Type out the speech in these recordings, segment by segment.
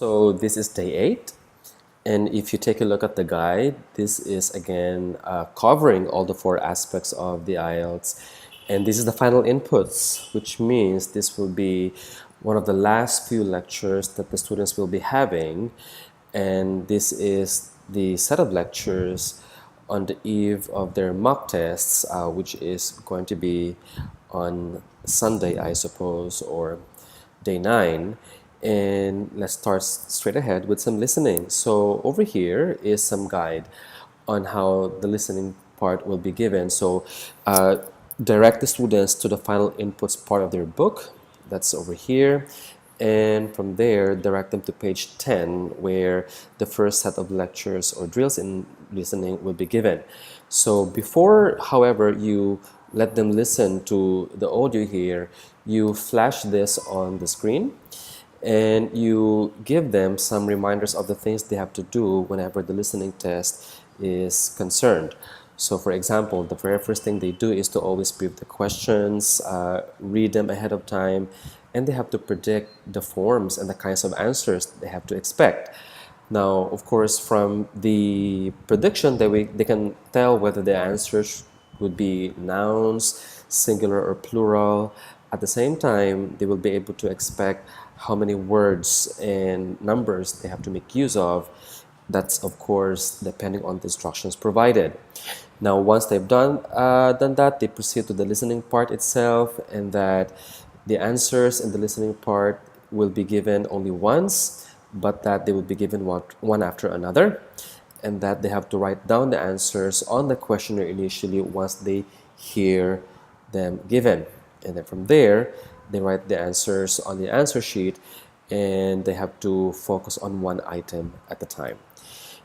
So this is day 8, and if you take a look at the guide, this is again covering all the 4 aspects of the IELTS, and this is the final inputs, which means this will be one of the last few lectures that the students will be having, and this is the set of lectures on the eve of their mock tests, which is going to be on Sunday, I suppose, or day 9. And let's start straight ahead with some listening. So over here is some guide on how the listening part will be given. So direct the students to the final inputs part of their book. That's over here. And from there, direct them to page 10, where the first set of lectures or drills in listening will be given. So before, however, you let them listen to the audio here, you flash this on the screen and you give them some reminders of the things they have to do whenever the listening test is concerned. So for example, the very first thing they do is to always brief the questions, read them ahead of time, and they have to predict the forms and the kinds of answers they have to expect. Now, of course, from the prediction, they can tell whether the answers would be nouns, singular or plural. At the same time, they will be able to expect how many words and numbers they have to make use of. That's, of course, depending on the instructions provided. Now, once they've done that, they proceed to the listening part itself, and that the answers in the listening part will be given only once, but that they will be given one after another, and that they have to write down the answers on the questionnaire initially once they hear them given. And then from there, they write the answers on the answer sheet, and they have to focus on one item at a time.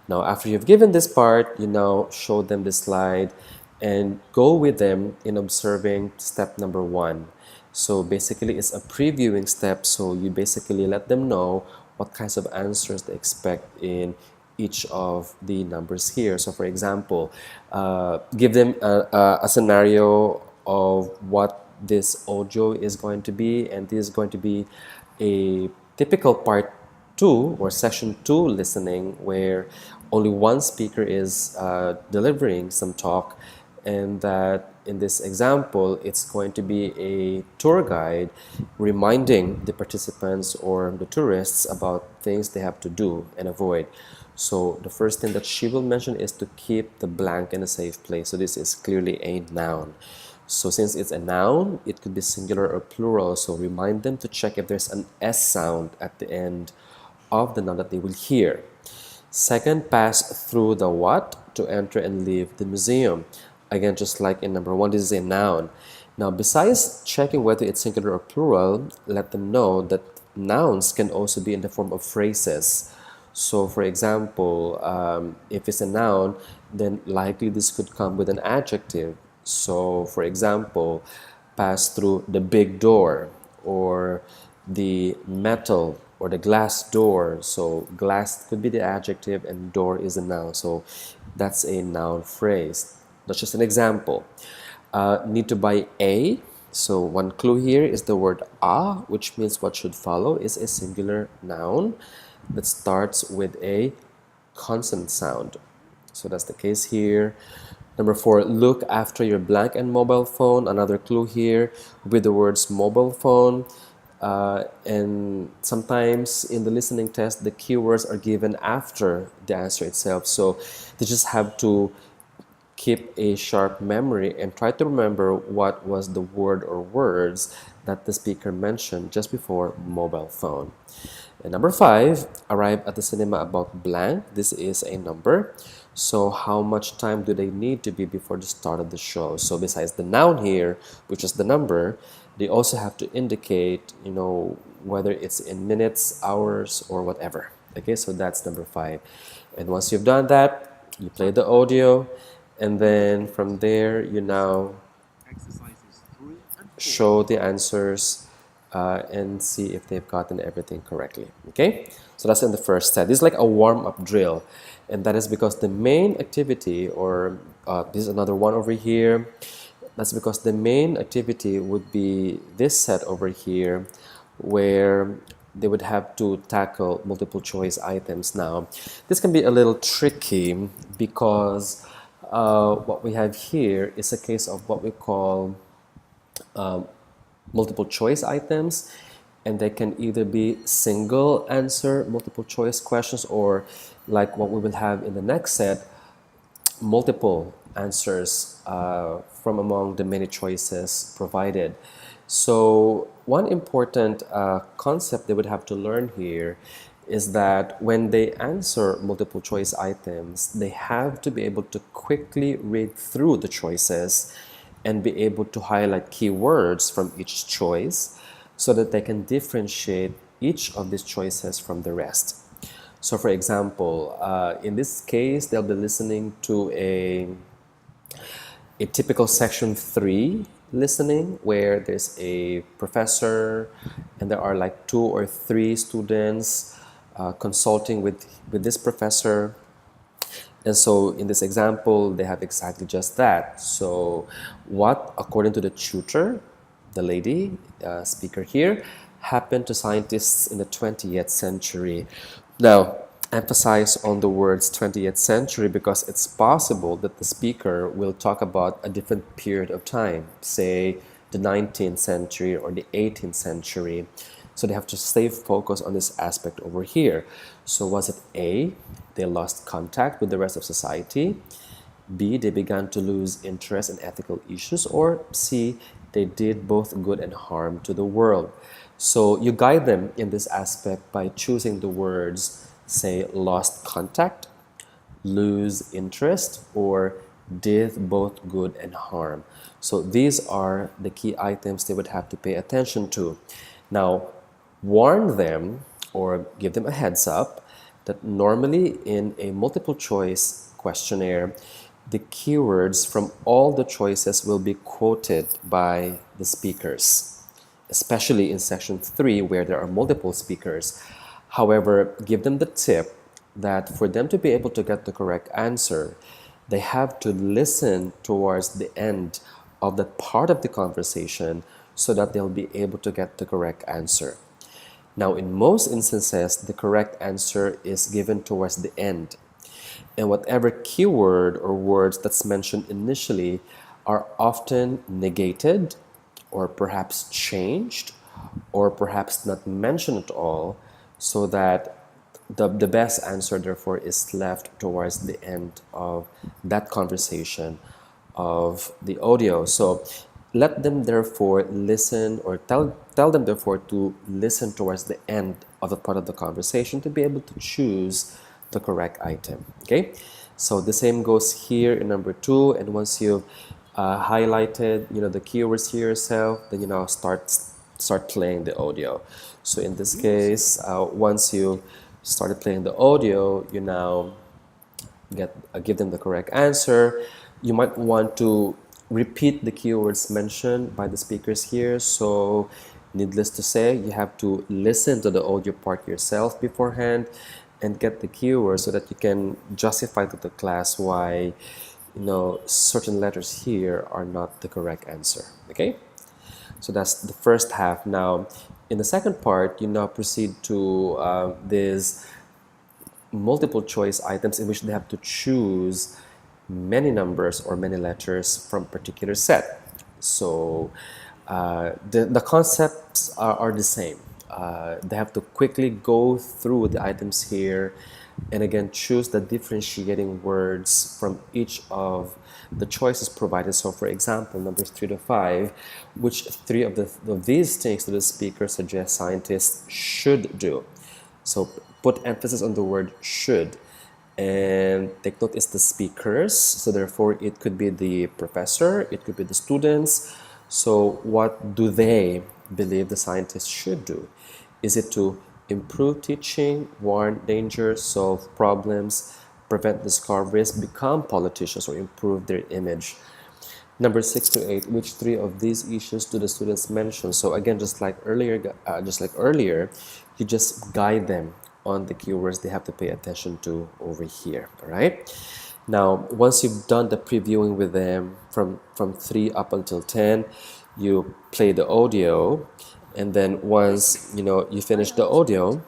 Now, after you've given this part, you now show them the slide and go with them in observing step number 1. So basically, it's a previewing step. So you basically let them know what kinds of answers they expect in each of the numbers here. So for example, give them a scenario of what this audio is going to be, and this is going to be a typical part 2 or section 2 listening, where only one speaker is delivering some talk, and that in this example it's going to be a tour guide reminding the participants or the tourists about things they have to do and avoid. So the first thing that she will mention is to keep the blank in a safe place. So this is clearly a noun. So since it's a noun, it could be singular or plural. So remind them to check if there's an S sound at the end of the noun that they will hear. Second, pass through the what to enter and leave the museum. Again, just like in number 1, this is a noun. Now, besides checking whether it's singular or plural, let them know that nouns can also be in the form of phrases. So for example, if it's a noun, then likely this could come with an adjective. So for example, pass through the big door, or the metal or the glass door. So glass could be the adjective and door is a noun. So that's a noun phrase. That's just an example. Need to buy a. So one clue here is the word a, which means what should follow is a singular noun that starts with a consonant sound. So that's the case here. Number 4, look after your blank and mobile phone. Another clue here with the words mobile phone. And sometimes in the listening test, the keywords are given after the answer itself. So they just have to keep a sharp memory and try to remember what was the word or words that the speaker mentioned just before mobile phone. And number 5, arrive at the cinema about blank. This is a number. So how much time do they need to be before the start of the show? So besides the noun here, which is the number, they also have to indicate, whether it's in minutes, hours, or whatever. Okay, so that's number 5. And once you've done that, you play the audio, and then from there, you now show the answers and see if they've gotten everything correctly. Okay, so that's in the first set. This is like a warm-up drill, and that is because the main activity, or this is another one over here, that's because the main activity would be this set over here, where they would have to tackle multiple choice items. Now, this can be a little tricky because what we have here is a case of what we call multiple choice items, and they can either be single answer multiple choice questions, or like what we will have in the next set, multiple answers from among the many choices provided. So one important concept they would have to learn here is that when they answer multiple choice items, they have to be able to quickly read through the choices and be able to highlight keywords from each choice so that they can differentiate each of these choices from the rest. So for example, in this case, they'll be listening to a typical section 3 listening where there's a professor and there are like 2 or 3 students consulting with this professor. And so in this example, they have exactly just that. So what, according to the tutor, the lady speaker here, happened to scientists in the 20th century? Now, emphasize on the words 20th century because it's possible that the speaker will talk about a different period of time, say the 19th century or the 18th century. So they have to stay focused on this aspect over here. So was it A, they lost contact with the rest of society, B, they began to lose interest in ethical issues, or C, they did both good and harm to the world? So you guide them in this aspect by choosing the words, say, lost contact, lose interest, or did both good and harm. So these are the key items they would have to pay attention to. Now, warn them or give them a heads up that normally in a multiple choice questionnaire, the keywords from all the choices will be quoted by the speakers, especially in section 3 where there are multiple speakers. However, give them the tip that for them to be able to get the correct answer, they have to listen towards the end of that part of the conversation so that they'll be able to get the correct answer. Now, in most instances, the correct answer is given towards the end. And whatever keyword or words that's mentioned initially are often negated or perhaps changed or perhaps not mentioned at all, so that the best answer therefore is left towards the end of that conversation of the audio. So let them therefore listen, or tell them therefore to listen towards the end of the part of the conversation to be able to choose the correct item. Okay, so the same goes here in number 2, and once you've highlighted the keywords here yourself, then start playing the audio. So in this case, once you started playing the audio, you now give them the correct answer. You might want to repeat the keywords mentioned by the speakers here. So needless to say, you have to listen to the audio part yourself beforehand and get the keywords so that you can justify to the class why certain letters here are not the correct answer. Okay, so that's the first half. Now in the second part, you now proceed to these multiple choice items in which they have to choose many numbers or many letters from a particular set. So the concepts are the same. They have to quickly go through the items here and again choose the differentiating words from each of the choices provided. So for example, numbers 3 to 5, which 3 of these things do the speaker suggest scientists should do? So put emphasis on the word should, and take note it's the speakers, so therefore it could be the professor, it could be the students. So what do they believe the scientists should do? Is it to improve teaching, warn dangers, solve problems, prevent discoveries, become politicians, or improve their image? Number 6 to 8, which 3 of these issues do the students mention? So again, just like earlier, you just guide them on the keywords they have to pay attention to over here. All right. Now, once you've done the previewing with them from 3 up until 10, you play the audio, And then once you finish the audio,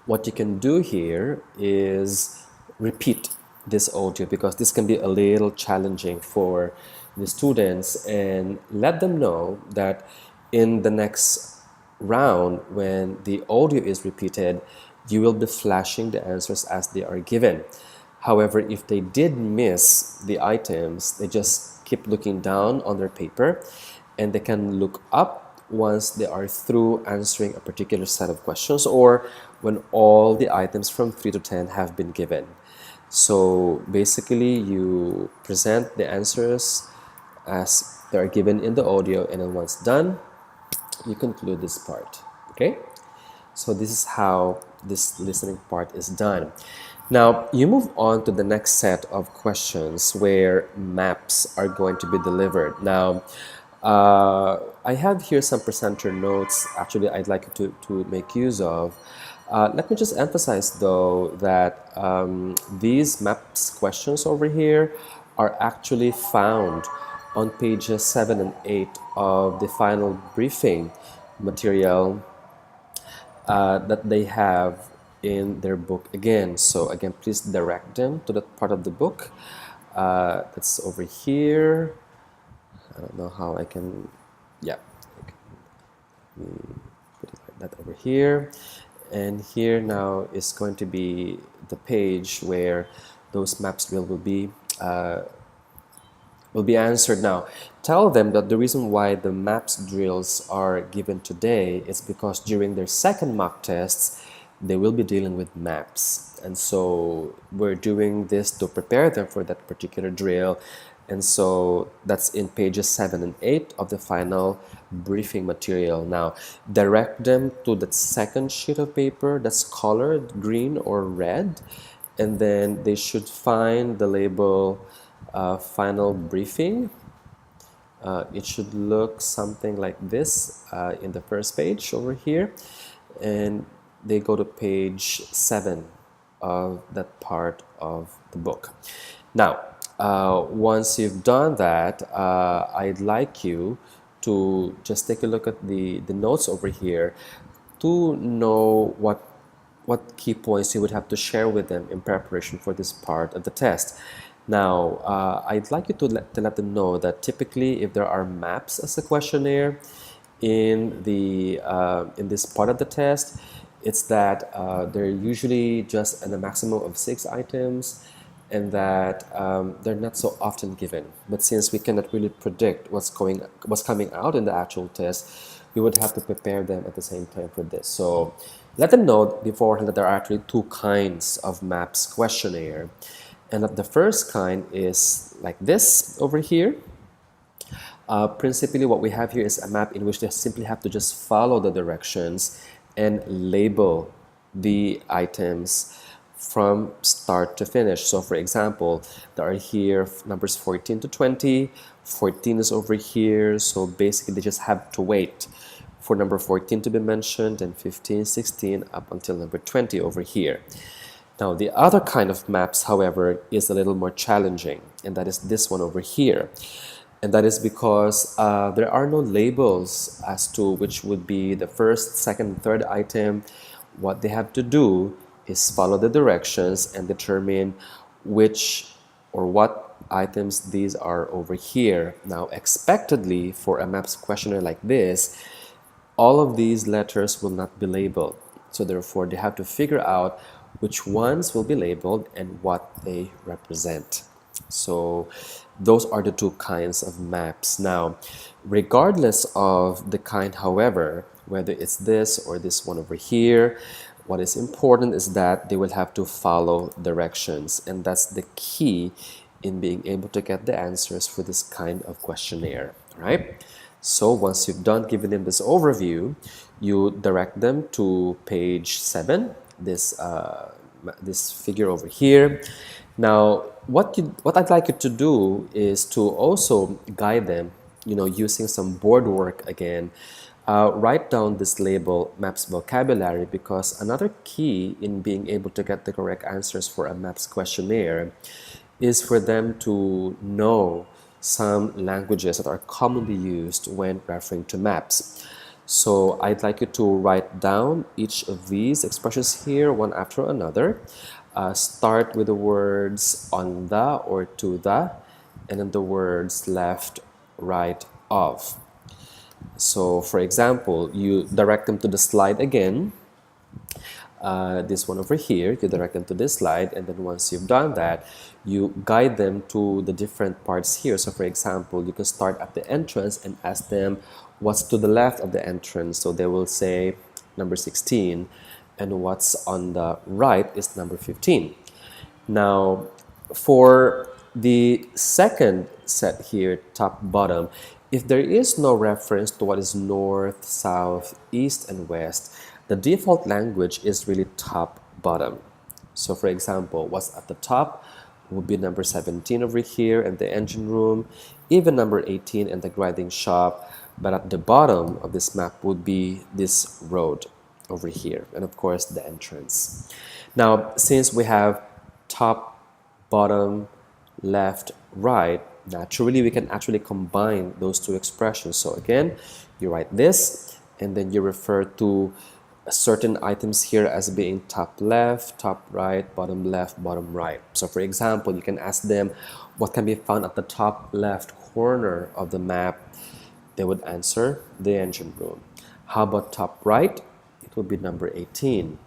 what you can do here is repeat this audio, because this can be a little challenging for the students, and let them know that in the next round, when the audio is repeated, you will be flashing the answers as they are given. However, if they did miss the items, they just keep looking down on their paper, and they can look up once they are through answering a particular set of questions, or when all the items from 3 to 10 have been given. So basically, you present the answers as they are given in the audio, and then once done, you conclude this part. Okay? So this is how this listening part is done. Now, you move on to the next set of questions where maps are going to be delivered. Now, I have here some presenter notes. Actually, I'd like you to make use of. Let me just emphasize, though, that these maps questions over here are actually found on pages 7 and 8 of the final briefing material that they have in their book again. So again, please direct them to that part of the book that's over here. I don't know how I can, yeah, put it like that over here. And here now is going to be the page where those maps drill will be answered. Now, tell them that the reason why the maps drills are given today is because during their second mock tests, they will be dealing with maps. And so we're doing this to prepare them for that particular drill. And so that's in pages 7 and 8 of the final briefing material. Now, direct them to that second sheet of paper that's colored green or red, and then they should find the label final briefing. It should look something like this in the first page over here, and they go to page 7 of that part of the book. Now, once you've done that, I'd like you to just take a look at the notes over here to know what key points you would have to share with them in preparation for this part of the test. Now, I'd like you to let them know that typically, if there are maps as a questionnaire in this part of the test, it's that they're usually just in a maximum of 6 items, and that they're not so often given. But since we cannot really predict what's coming out in the actual test, we would have to prepare them at the same time for this. So let them know beforehand that there are actually 2 kinds of maps questionnaire, and that the first kind is like this over here. Principally, what we have here is a map in which they simply have to just follow the directions and label the items from start to finish. So for example, there are here numbers 14 to 20. 14 is over here, so basically they just have to wait for number 14 to be mentioned, and 15, 16 up until number 20 over here. Now, the other kind of maps, however, is a little more challenging, and that is this one over here. And that is because there are no labels as to which would be the first, second, third item. What they have to do is follow the directions and determine which or what items these are over here. Now, expectedly, for a maps questionnaire like this, all of these letters will not be labeled. So therefore, they have to figure out which ones will be labeled and what they represent. So those are the 2 kinds of maps. Now, regardless of the kind, however, whether it's this or this one over here, what is important is that they will have to follow directions, and that's the key in being able to get the answers for this kind of questionnaire, right? So once you've done giving them this overview, you direct them to page 7, this figure over here. Now, what I'd like you to do is to also guide them, using some board work again. Write down this label, MAPS vocabulary, because another key in being able to get the correct answers for a MAPS questionnaire is for them to know some languages that are commonly used when referring to maps. So I'd like you to write down each of these expressions here one after another. Start with the words on the or to the, and then the words left, right, of. So for example, you direct them to the slide again. This one over here, you direct them to this slide, and then once you've done that, you guide them to the different parts here. So for example, you can start at the entrance and ask them what's to the left of the entrance. So they will say number 16, and what's on the right is number 15. Now, for the second set here, top, bottom, if there is no reference to what is north, south, east, and west, the default language is really top, bottom. So for example, what's at the top would be number 17 over here in the engine room, even number 18 in the grinding shop, but at the bottom of this map would be this road over here, and of course the entrance. Now, since we have top, bottom, left, right, naturally we can actually combine those two expressions. So again, you write this, and then you refer to certain items here as being top left, top right, bottom left, bottom right. So for example, you can ask them what can be found at the top left corner of the map. They would answer the engine room. How about top right? It would be number 18.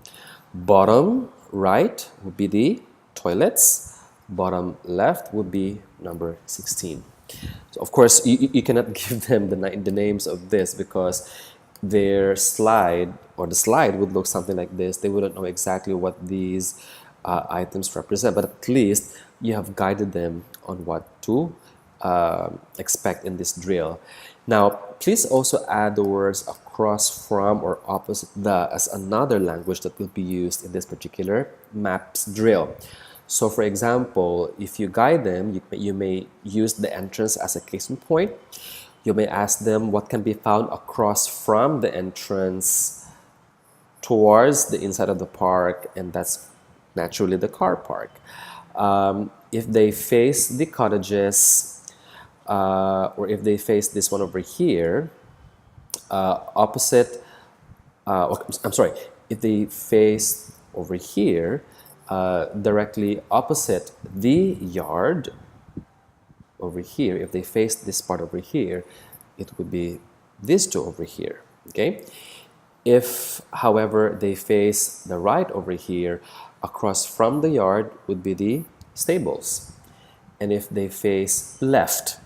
Bottom right would be the toilets. Bottom left would be number 16. So of course, you cannot give them the names of this because their slide or the slide would look something like this. They wouldn't know exactly what these items represent, but at least you have guided them on what to expect in this drill. Now, please also add the words across from or opposite the as another language that will be used in this particular maps drill. So for example, if you guide them, you may use the entrance as a case in point. You may ask them what can be found across from the entrance towards the inside of the park, and that's naturally the car park. If they face the cottages, or if they face this one over here, opposite, I'm sorry, if they face over here, directly opposite the yard, over here, if they face this part over here, it would be these two over here, okay? If, however, they face the right over here, across from the yard would be the stables. And if they face left,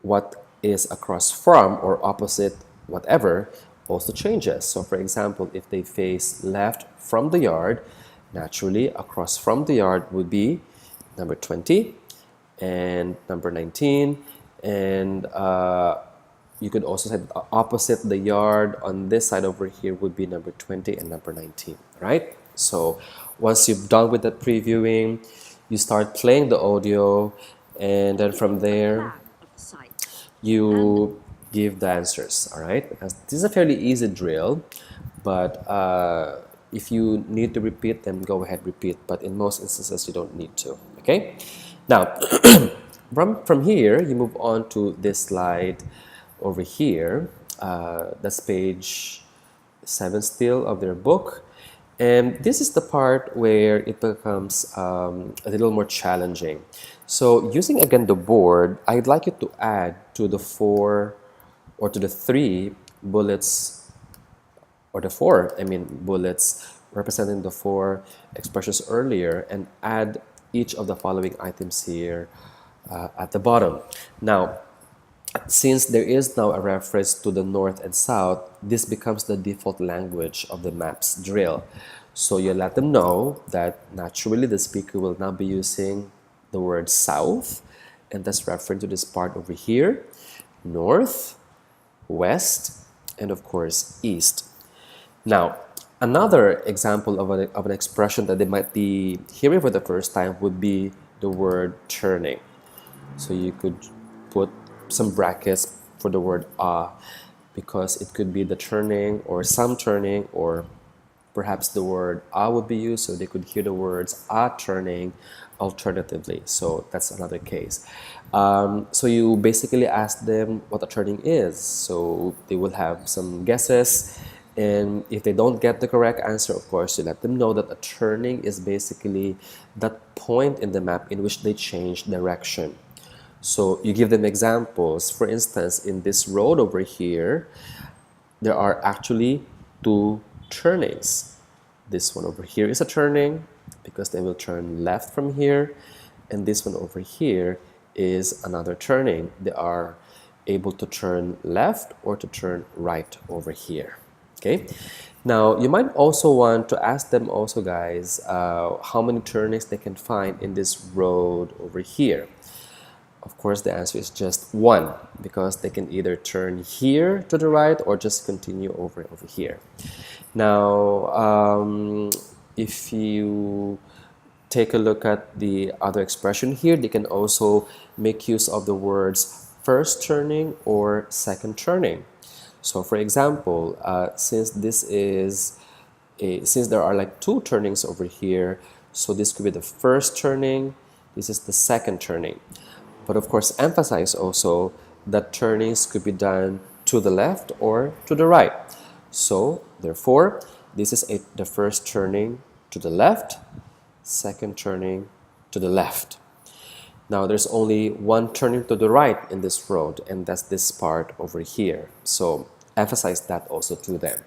what is across from or opposite whatever also changes. So for example, if they face left from the yard, naturally across from the yard would be number 20 and number 19, and you could also say opposite the yard on this side over here would be number 20 and number 19, right? So once you've done with that previewing, you start playing the audio, and then from there you give the answers, all right? Because this is a fairly easy drill, but if you need to repeat them, go ahead, repeat, but in most instances you don't need to, okay? Now, from here, you move on to this slide over here. That's page 7 still of their book. And this is the part where it becomes a little more challenging. So using again the board, I'd like you to add to the 4 or to the 3 bullets, or the 4, bullets representing the 4 expressions earlier, and add each of the following items here at the bottom. Now, since there is now a reference to the north and south, this becomes the default language of the maps drill. So you let them know that naturally the speaker will now be using the word south, and that's referring to this part over here, north, west, and of course east. Now, another example of an expression that they might be hearing for the first time would be the word turning. So you could put some brackets for the word because it could be the turning or some turning or perhaps the word "a" would be used, so they could hear the words "a turning" alternatively. So that's another case. So you basically ask them what a turning is. So they will have some guesses. And if they don't get the correct answer, of course, you let them know that a turning is basically that point in the map in which they change direction. So you give them examples. For instance, in this road over here, there are actually two turnings. This one over here is a turning because they will turn left from here, and this one over here is another turning. They are able to turn left or to turn right over here. Okay, now you might also want to ask them also, guys, how many turnings they can find in this road over here. Of course, the answer is just one, because they can either turn here to the right or just continue over here. Now, if you take a look at the other expression here, they can also make use of the words first turning or second turning. So for example, since there are like two turnings over here, so this could be the first turning, this is the second turning. But of course, emphasize also that turnings could be done to the left or to the right. So therefore, this is the first turning to the left, second turning to the left. Now there's only one turning to the right in this road, and that's this part over here. So emphasize that also to them.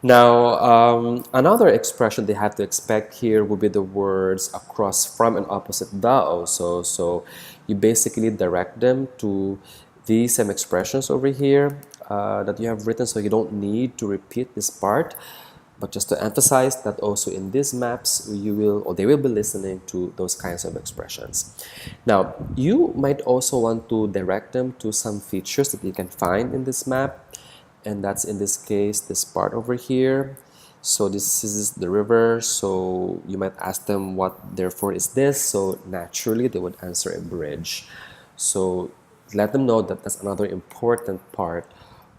Now, another expression they have to expect here would be the words across from and opposite the also. So you basically direct them to these same expressions over here that you have written, so you don't need to repeat this part. But just to emphasize that also in these maps, you will, or they will be listening to those kinds of expressions. Now, you might also want to direct them to some features that you can find in this map. And that's in this case, this part over here. So this is the river. So you might ask them what therefore is this. So naturally they would answer a bridge. So let them know that that's another important part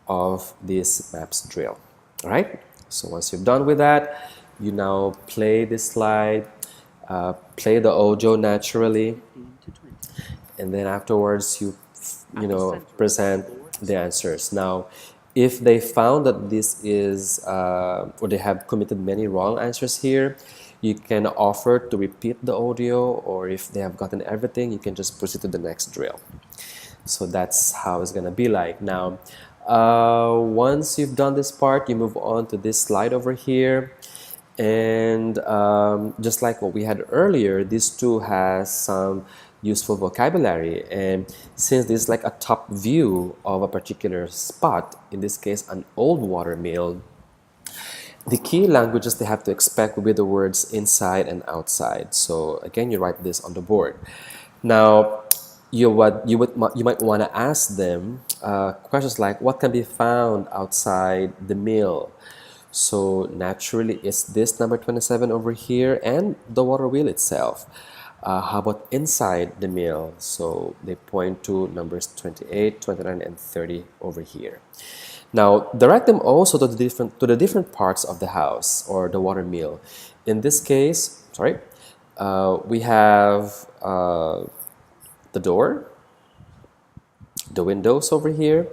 of this maps drill. All right. So once you're done with that, you now play this slide, play the audio naturally, and then afterwards you present the answers. Now, if they found that this is, or they have committed many wrong answers here, you can offer to repeat the audio, or if they have gotten everything, you can just proceed to the next drill. So that's how it's gonna be like. Now, once you've done this part, you move on to this slide over here. And just like what we had earlier, this too has some useful vocabulary, and since this is like a top view of a particular spot, in this case an old water mill, the key languages they have to expect will be the words inside and outside. So again, you write this on the board. Now you might want to ask them questions like, what can be found outside the mill? So naturally, it's this number 27 over here and the water wheel itself. How about inside the mill? So they point to numbers 28, 29, and 30 over here. Now, direct them also to the different parts of the house or the water mill. In this case, we have the door, the windows over here.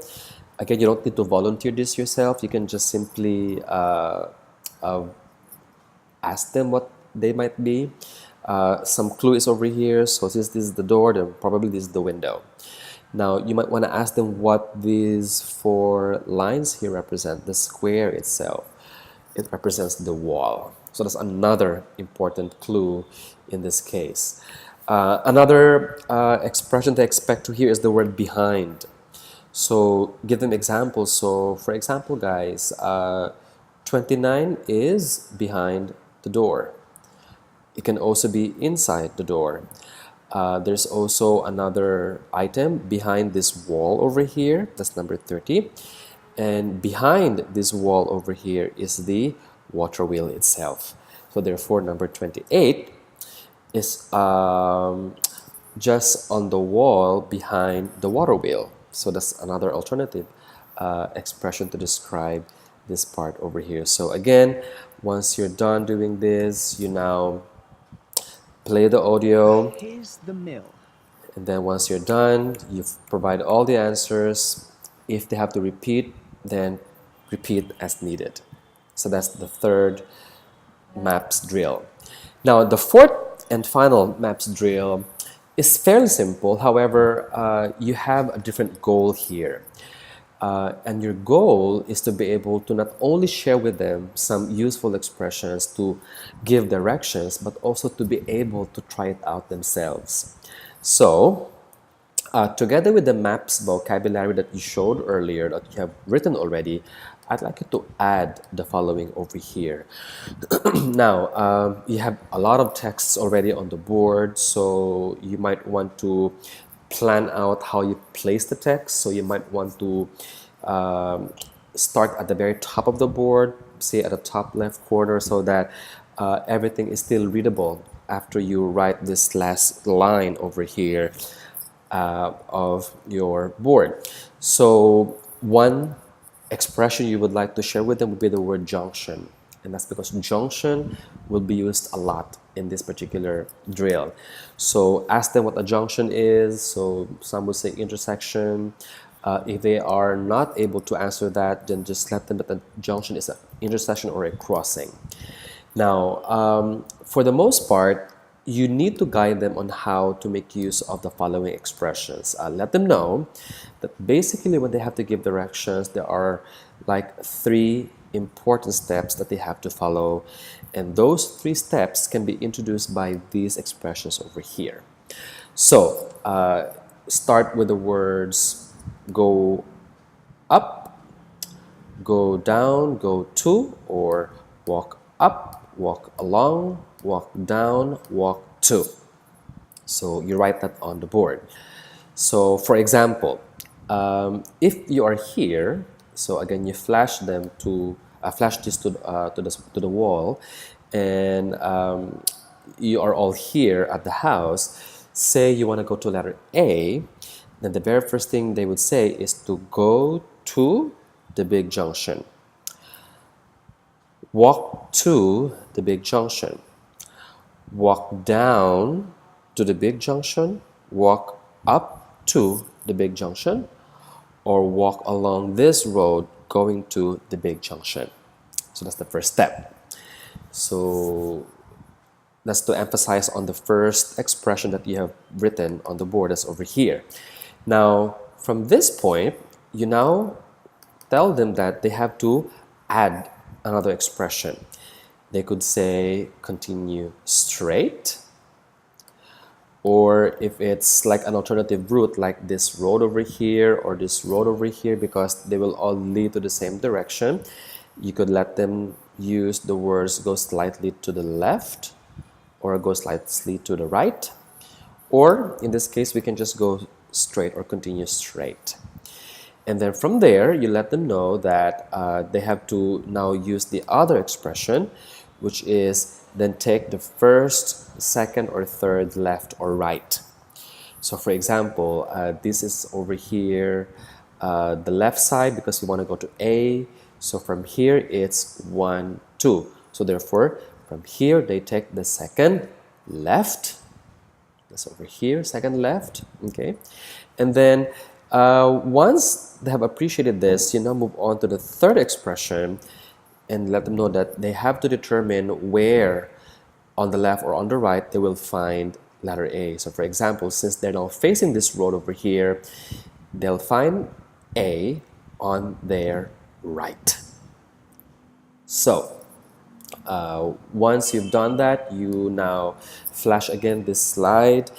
Again, you don't need to volunteer this yourself. You can just simply ask them what they might be. Some clue is over here, so since this is the door, then probably this is the window. Now you might want to ask them what these four lines here represent. The square itself, it represents the wall. So that's another important clue in this case. Another expression they expect to hear is the word behind. So give them examples. So for example, guys, 29 is behind the door. It can also be inside the door. There's also another item behind this wall over here. That's number 30. And behind this wall over here is the water wheel itself. So therefore, number 28 is just on the wall behind the water wheel. So that's another alternative expression to describe this part over here. So again, once you're done doing this, you now play the audio. Here's the mill. And then once you're done, you've provided all the answers. If they have to repeat, then repeat as needed. So that's the third MAPS drill. Now the fourth and final MAPS drill is fairly simple. However, you have a different goal here. And your goal is to be able to not only share with them some useful expressions to give directions, but also to be able to try it out themselves. So, together with the MAPS vocabulary that you showed earlier, that you have written already, I'd like you to add the following over here. Now, you have a lot of texts already on the board, so you might want to plan out how you place the text. So you might want to start at the very top of the board, say at the top left corner, so that everything is still readable after you write this last line over here of your board. So one expression you would like to share with them would be the word junction. And that's because junction will be used a lot in this particular drill. So ask them what a junction is. So some would say intersection. If they are not able to answer that, then just let them know that a junction is an intersection or a crossing. Now, for the most part, you need to guide them on how to make use of the following expressions. Let them know that basically when they have to give directions, there are like 3 important steps that they have to follow. And those 3 steps can be introduced by these expressions over here. So, start with the words go up, go down, go to, or walk up, walk along, walk down, walk to. So you write that on the board. So for example, if you are here, so again you flash them to flash this to the wall, and you are all here at the house. Say you want to go to letter A, then the very first thing they would say is to go to the big junction. Walk to the big junction. Walk down to the big junction. Walk up to the big junction. Or walk along this road going to the big junction. So that's the first step. So that's to emphasize on the first expression that you have written on the board that's over here. Now, from this point, you now tell them that they have to add another expression. They could say continue straight, or if it's like an alternative route like this road over here or this road over here, because they will all lead to the same direction, you could let them use the words go slightly to the left or go slightly to the right, or in this case we can just go straight or continue straight. And then from there you let them know that they have to now use the other expression, which is then take the first, second, or third left or right. So for example, this is over here the left side because we want to go to A. So from here it's 1, 2. So therefore from here they take the second left. That's over here, second left. Okay, and then once they have appreciated this, you now move on to the third expression and let them know that they have to determine where on the left or on the right they will find letter A. So for example, since they're now facing this road over here, they'll find A on their right. So once you've done that, you now flash again this slide,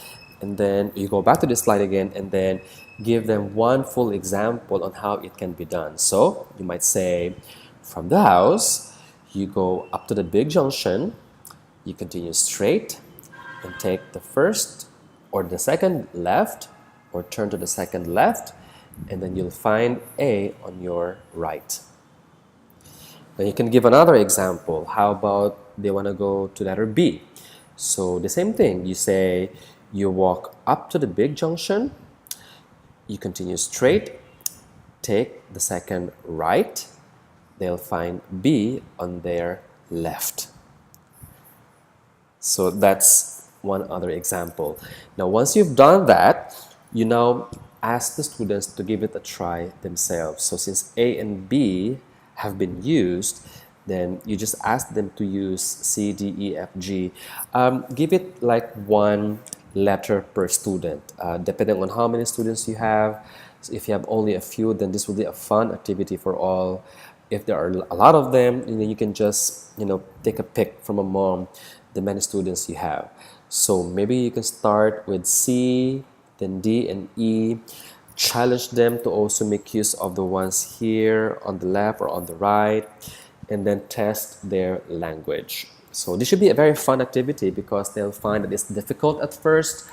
and then you go back to this slide again, and then give them one full example on how it can be done. So you might say, from the house, you go up to the big junction, you continue straight, and take the first or the second left, or turn to the second left, and then you'll find A on your right. Then you can give another example. How about they want to go to letter B? So the same thing, you say you walk up to the big junction, you continue straight, take the second right, they'll find B on their left. So that's one other example. Now, once you've done that, you now ask the students to give it a try themselves. So since A and B have been used, then you just ask them to use C, D, E, F, G. Give it like one letter per student, depending on how many students you have. So if you have only a few, then this will be a fun activity for all. If there are a lot of them, you can just take a pick from among the many students you have. So maybe you can start with C, then D and E. Challenge them to also make use of the ones here on the left or on the right, and then test their language. So this should be a very fun activity because they'll find that it's difficult at first,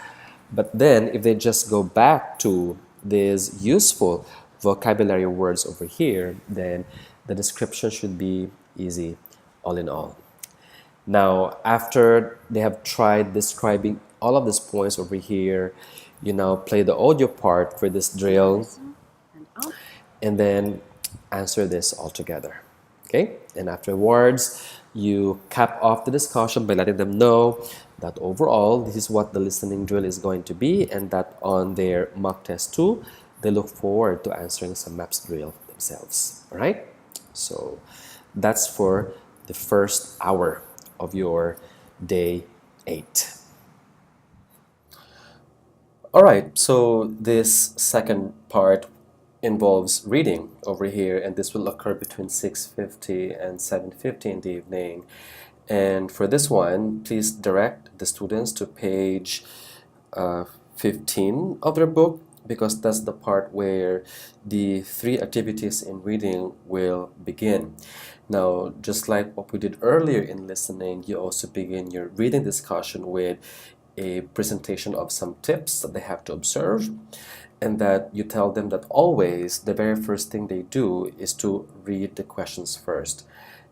but then if they just go back to these useful vocabulary words over here, then the description should be easy all in all. Now, after they have tried describing all of these points over here, you now play the audio part for this drill and then answer this all together. Okay? And afterwards, you cap off the discussion by letting them know that overall, this is what the listening drill is going to be, and that on their mock test 2, they look forward to answering some maps drill themselves. All right? So that's for the first hour of your day 8. All right, so this second part involves reading over here, and this will occur between 6:50 and 7:50 in the evening. And for this one, please direct the students to page 15 of their book, because that's the part where the 3 activities in reading will begin. Now, just like what we did earlier in listening, you also begin your reading discussion with a presentation of some tips that they have to observe, and that you tell them that always the very first thing they do is to read the questions first.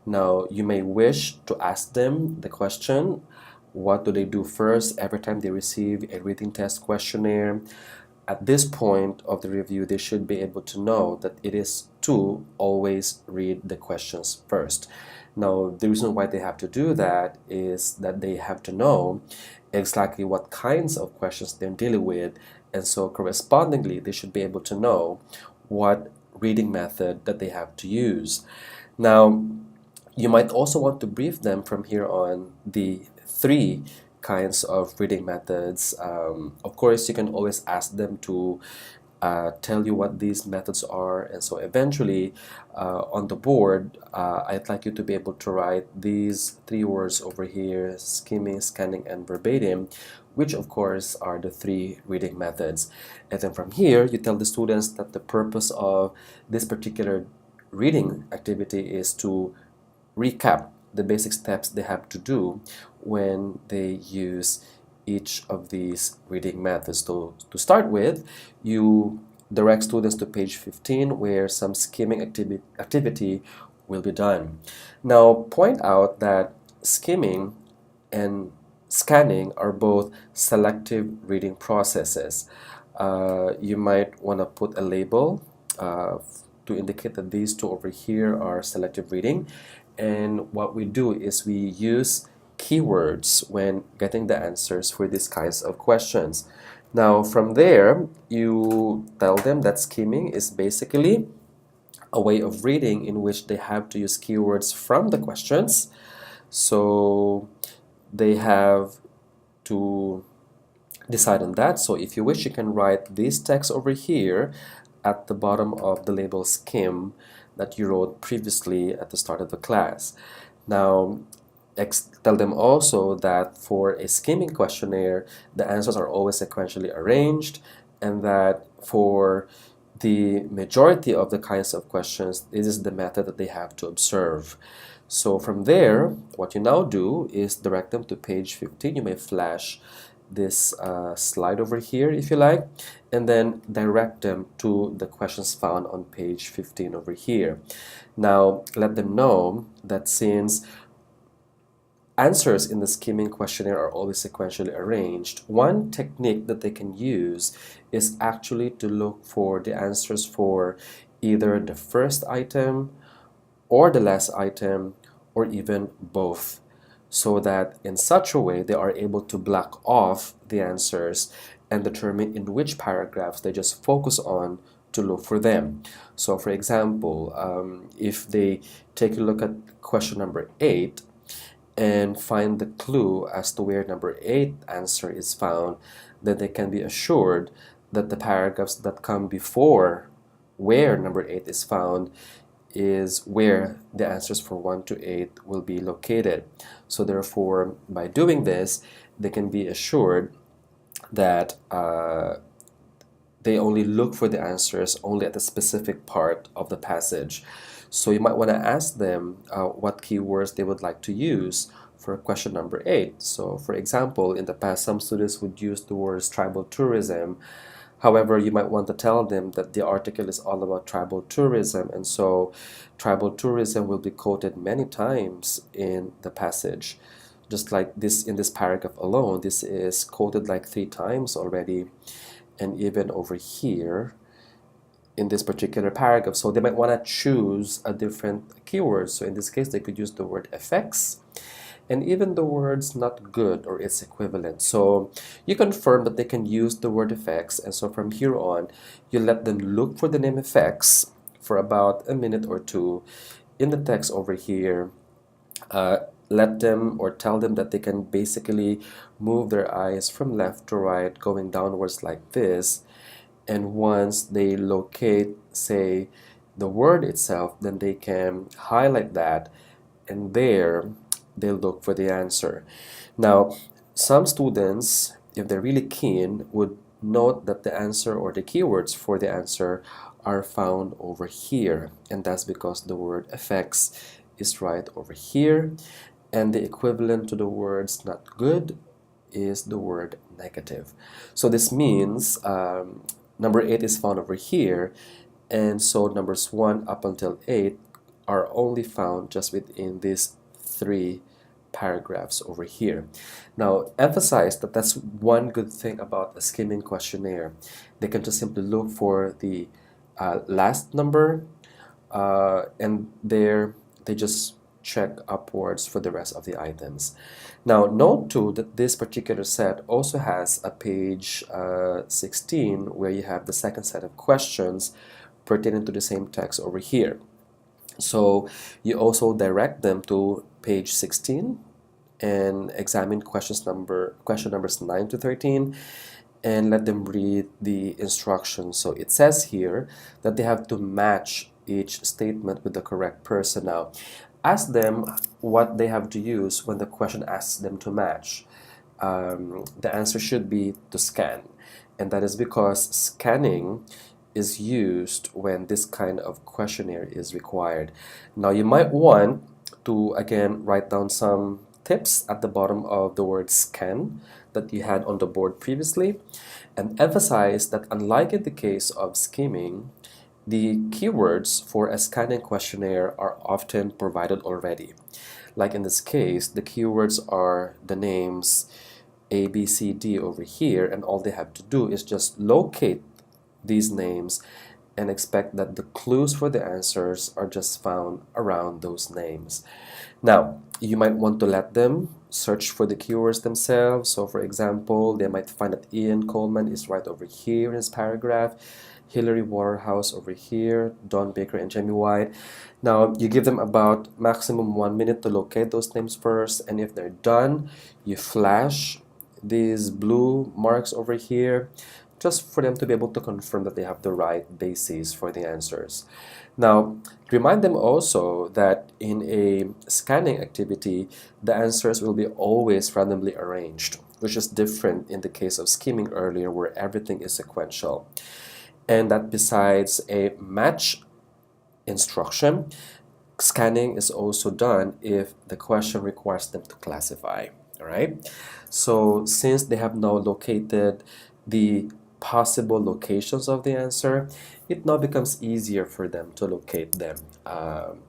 Now, you may wish to ask them the question, what do they do first every time they receive a reading test questionnaire? At this point of the review, they should be able to know that it is to always read the questions first. Now, the reason why they have to do that is that they have to know exactly what kinds of questions they're dealing with, and so correspondingly, they should be able to know what reading method that they have to use. Now, you might also want to brief them from here on the 3 kinds of reading methods. Of course, you can always ask them to tell you what these methods are, and so eventually on the board, I'd like you to be able to write these 3 words over here: skimming, scanning, and verbatim, which of course are the 3 reading methods. And then from here, you tell the students that the purpose of this particular reading activity is to recap the basic steps they have to do when they use each of these reading methods. So to start with, you direct students to page 15 where some skimming activity will be done. Now, point out that skimming and scanning are both selective reading processes. You might want to put a label to indicate that these 2 over here are selective reading. And what we do is we use keywords when getting the answers for these kinds of questions. Now, from there, you tell them that skimming is basically a way of reading in which they have to use keywords from the questions. So they have to decide on that. So if you wish, you can write this text over here at the bottom of the label skim that you wrote previously at the start of the class. Now, tell them also that for a skimming questionnaire, the answers are always sequentially arranged, and that for the majority of the kinds of questions, this is the method that they have to observe. So from there, what you now do is direct them to page 15. You may flash this slide over here if you like, and then direct them to the questions found on page 15 over here. Now, let them know that since answers in the skimming questionnaire are always sequentially arranged, one technique that they can use is actually to look for the answers for either the first item or the last item, or even both, so that in such a way they are able to block off the answers and determine in which paragraphs they just focus on to look for them. So for example, if they take a look at question number 8 and find the clue as to where number 8 answer is found, then they can be assured that the paragraphs that come before where number 8 is found is where the answers for 1 to 8 will be located. So therefore, by doing this, they can be assured that they only look for the answers only at a specific part of the passage. So you might want to ask them what keywords they would like to use for question number 8. So for example, in the past, some students would use the words tribal tourism. However, you might want to tell them that the article is all about tribal tourism, and so tribal tourism will be quoted many times in the passage. Just like this in this paragraph alone, this is quoted like 3 times already, and even over here in this particular paragraph. So they might want to choose a different keyword. So in this case, they could use the word effects, and even the words not good or its equivalent. So you confirm that they can use the word effects, and so from here on, you let them look for the name effects for about a minute or two in the text over here. Let them or tell them that they can basically move their eyes from left to right, going downwards like this. And once they locate, say, the word itself, then they can highlight that, and there they look for the answer. Now, some students, if they're really keen, would note that the answer or the keywords for the answer are found over here, and that's because the word effects is right over here, and the equivalent to the words not good is the word negative. So this means number 8 is found over here, and so numbers 1 up until 8 are only found just within these 3 paragraphs over here. Now, emphasize that that's one good thing about a skimming questionnaire. They can just simply look for the last number, and there they just check upwards for the rest of the items. Now, note too that this particular set also has a page 16 where you have the second set of questions pertaining to the same text over here. So you also direct them to page 16 and examine question numbers 9 to 13 and let them read the instructions. So it says here that they have to match each statement with the correct person. Now, ask them what they have to use when the question asks them to match. The answer should be to scan, and that is because scanning is used when this kind of questionnaire is required. Now, you might want to again write down some tips at the bottom of the word scan that you had on the board previously, and emphasize that unlike in the case of skimming, the keywords for a scanning questionnaire are often provided already. Like in this case, the keywords are the names A, B, C, D over here, and all they have to do is just locate these names and expect that the clues for the answers are just found around those names. Now, you might want to let them search for the keywords themselves. So for example, they might find that Ian Coleman is right over here in this paragraph, Hillary Waterhouse over here, Don Baker and Jamie White. Now, you give them about maximum 1 minute to locate those names first, and if they're done, you flash these blue marks over here just for them to be able to confirm that they have the right basis for the answers. Now, remind them also that in a scanning activity, the answers will be always randomly arranged, which is different in the case of skimming earlier where everything is sequential. And that besides a match instruction, scanning is also done if the question requires them to classify. All right. So since they have now located the possible locations of the answer, it now becomes easier for them to locate them.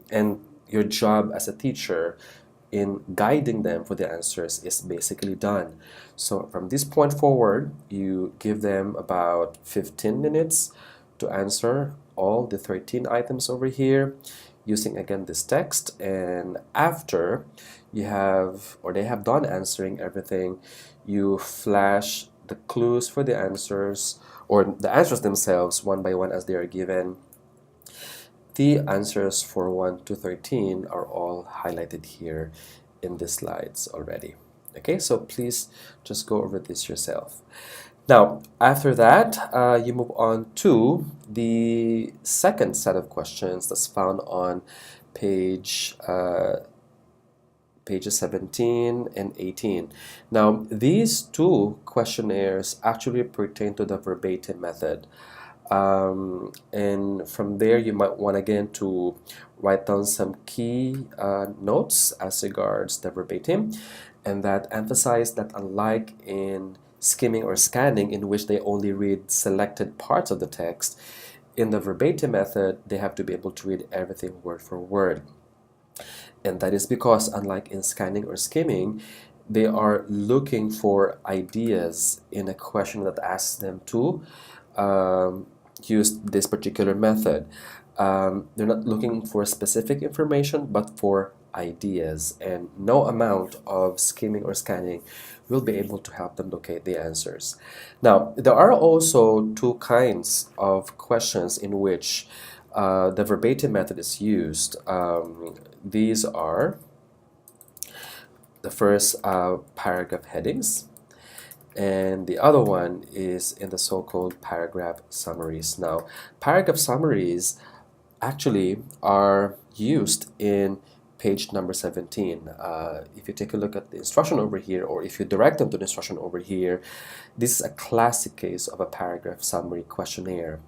And your job as a teacher in guiding them for the answers is basically done. So from this point forward, you give them about 15 minutes to answer all the 13 items over here. using again this text, and after you have or they have done answering everything, you flash the clues for the answers or the answers themselves one by one as they are given. The answers for 1 to 13 are all highlighted here in the slides already. Okay, so please just go over this yourself. Now, after that, you move on to the second set of questions that's found on page pages 17 and 18. Now, these two questionnaires actually pertain to the verbatim method. And from there, you might want again to write down some key notes as regards the verbatim, and that emphasize that unlike in skimming or scanning, in which they only read selected parts of the text, in the verbatim method, they have to be able to read everything word for word. And that is because, unlike in scanning or skimming, they are looking for ideas in a question that asks them to use this particular method. They're not looking for specific information, but for ideas, and no amount of skimming or scanning will be able to help them locate the answers. Now, there are also two kinds of questions in which the verbatim method is used. These are the first paragraph headings, and the other one is in the so-called paragraph summaries. Now, paragraph summaries actually are used in page number 17. If you take a look at the instruction over here, or if you direct them to the instruction over here, this is a classic case of a paragraph summary questionnaire.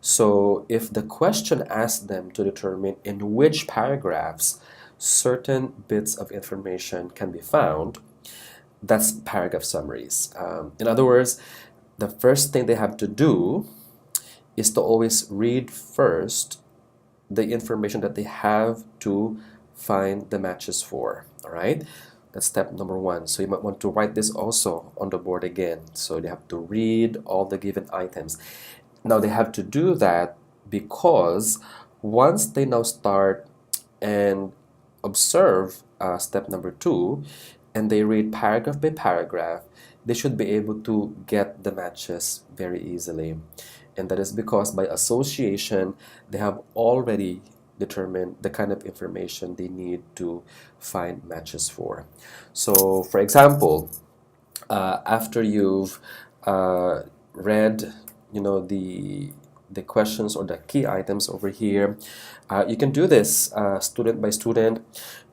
So if the question asks them to determine in which paragraphs certain bits of information can be found, that's paragraph summaries. In other words, the first thing they have to do is to always read first the information that they have to find the matches for. All right, that's step number one. So you might want to write this also on the board again. So they have to read all the given items. Now they have to do that because once they now start and observe step number two, and they read paragraph by paragraph, they should be able to get the matches very easily. And that is because by association, they have already determined the kind of information they need to find matches for. So, for example, after you've read, the questions or the key items over here, you can do this student by student.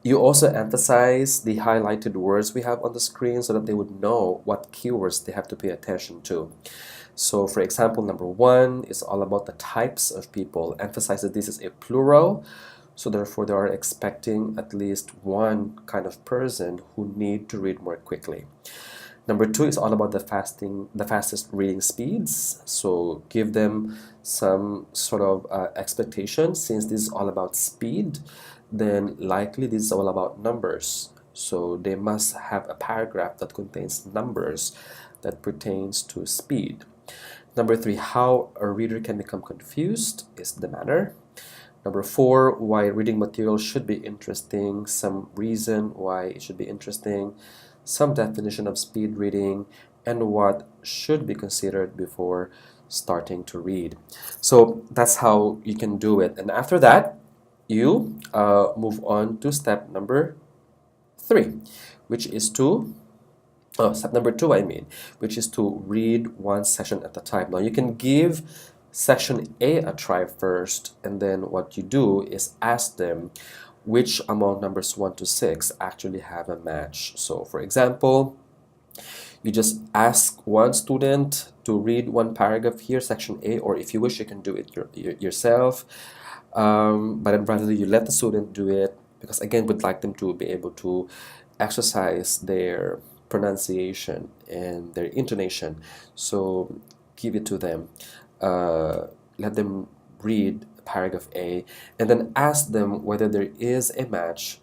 You also emphasize the highlighted words we have on the screen so that they would know what keywords they have to pay attention to. So for example, number one is all about the types of people. Emphasize that this is a plural, so therefore they are expecting at least one kind of person who need to read more quickly. Number two is all about the fastest reading speeds. So give them some sort of expectation. Since this is all about speed, then likely this is all about numbers. So they must have a paragraph that contains numbers that pertains to speed. Number three, how a reader can become confused is the manner. Number four, why reading material should be interesting, some reason why it should be interesting, some definition of speed reading, and what should be considered before starting to read. So that's how you can do it. And after that, you move on to step number three, which is to step number two, which is to read one section at a time. Now you can give section A a try first, and then what you do is ask them which among numbers 1 to 6 actually have a match. So for example, you just ask one student to read one paragraph here, section A, or if you wish, you can do it yourself. But I'd rather you let the student do it because, again, we'd like them to be able to exercise their pronunciation and their intonation. So give it to them. Let them read paragraph A, and then ask them whether there is a match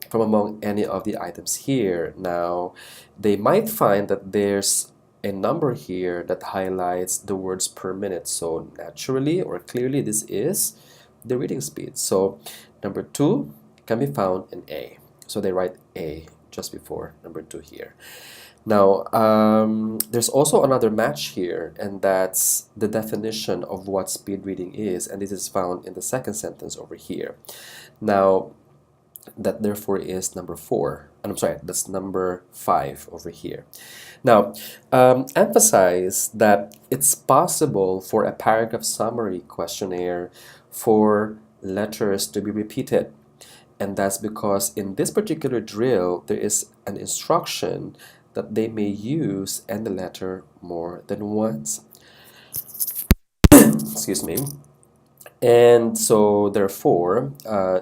from among any of the items here. Now, they might find that there's a number here that highlights the words per minute. So naturally or clearly this is the reading speed. So number 2 can be found in A. So they write A just before number 2 here. Now, there's also another match here, and that's the definition of what speed reading is, and this is found in the second sentence over here. Now, that therefore is number 4. And I'm sorry, that's number 5 over here. Now, emphasize that it's possible for a paragraph summary questionnaire for letters to be repeated. And that's because in this particular drill, there is an instruction that they may use and the letter more than once. Excuse me. And so therefore,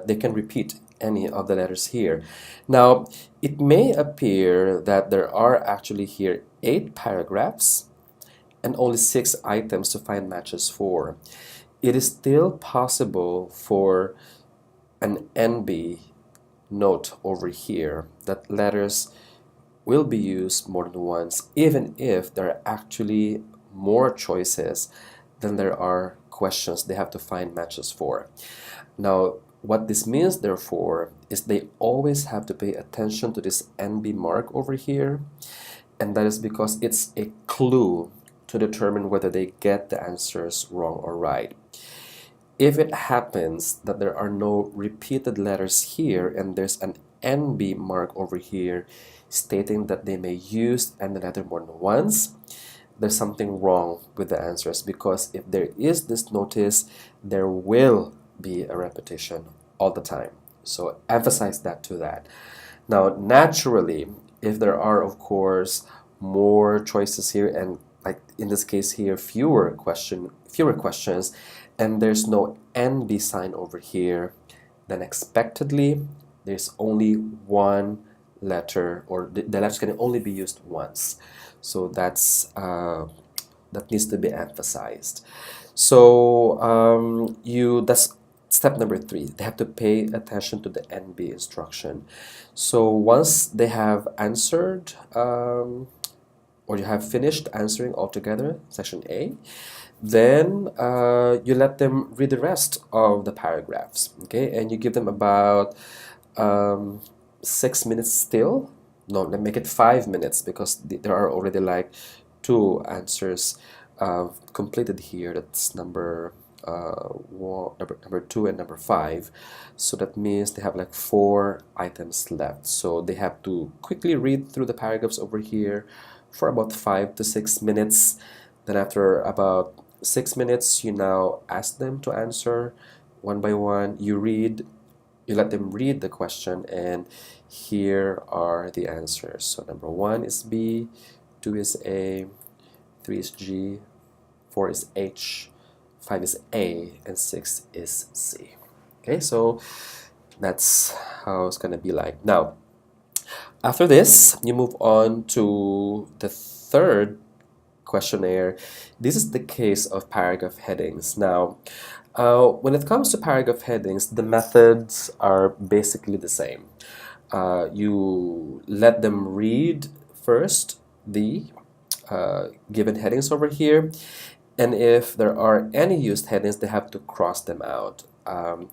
they can repeat any of the letters here. Now, it may appear that there are actually here 8 paragraphs and only 6 items to find matches for. It is still possible for an NB note over here that letters will be used more than once, even if there are actually more choices than there are questions they have to find matches for. Now, what this means, therefore, is they always have to pay attention to this NB mark over here, and that is because it's a clue to determine whether they get the answers wrong or right. If it happens that there are no repeated letters here and there's an NB mark over here stating that they may use and the letter more than once, there's something wrong with the answers, because if there is this notice, there will be a repetition all the time. So emphasize that to that. Now, naturally, if there are, of course, more choices here, and like in this case here, fewer questions, and there's no NB sign over here, then expectedly, there's only one letter, or the letters can only be used once. So that needs to be emphasized. So that's step number 3. They have to pay attention to the NB instruction. So once they have answered, or you have finished answering altogether, section A, then you let them read the rest of the paragraphs, okay? And you give them about 6 minutes still. No, let me make it 5 minutes, because there are already like 2 answers completed here. That's number 2 and number 5. So that means they have like 4 items left. So they have to quickly read through the paragraphs over here for about 5 to 6 minutes. Then after about 6 minutes, you now ask them to answer one by one. You let them read the question, and here are the answers. So number 1 is B, 2 is A, 3 is G, 4 is H, 5 is A, and 6 is C. Okay, so that's how it's gonna be like. Now, after this, you move on to the third questionnaire. This is the case of paragraph headings. Now, when it comes to paragraph headings, the methods are basically the same. You let them read first the given headings over here, and if there are any used headings, they have to cross them out.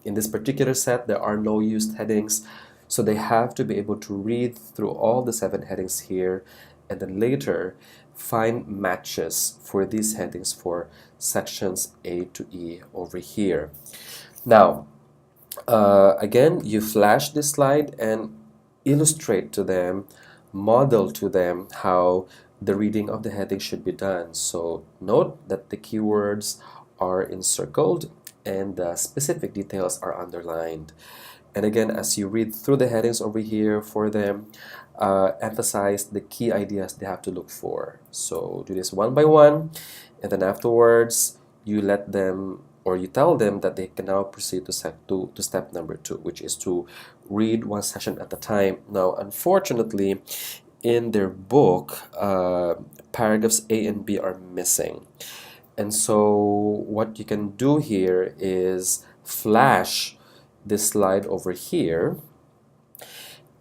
In this particular set, there are no used headings, so they have to be able to read through all the 7 headings here, and then later find matches for these headings for sections A to E over here. Now, again, you flash this slide and illustrate to them, model to them how the reading of the heading should be done. So note that the keywords are encircled and the specific details are underlined. And again, as you read through the headings over here for them, emphasize the key ideas they have to look for. So do this one by one, and then afterwards you let them, or you tell them that they can now proceed to step number 2, which is to read one section at a time. Now, unfortunately, in their book, paragraphs A and B are missing. And so what you can do here is flash this slide over here,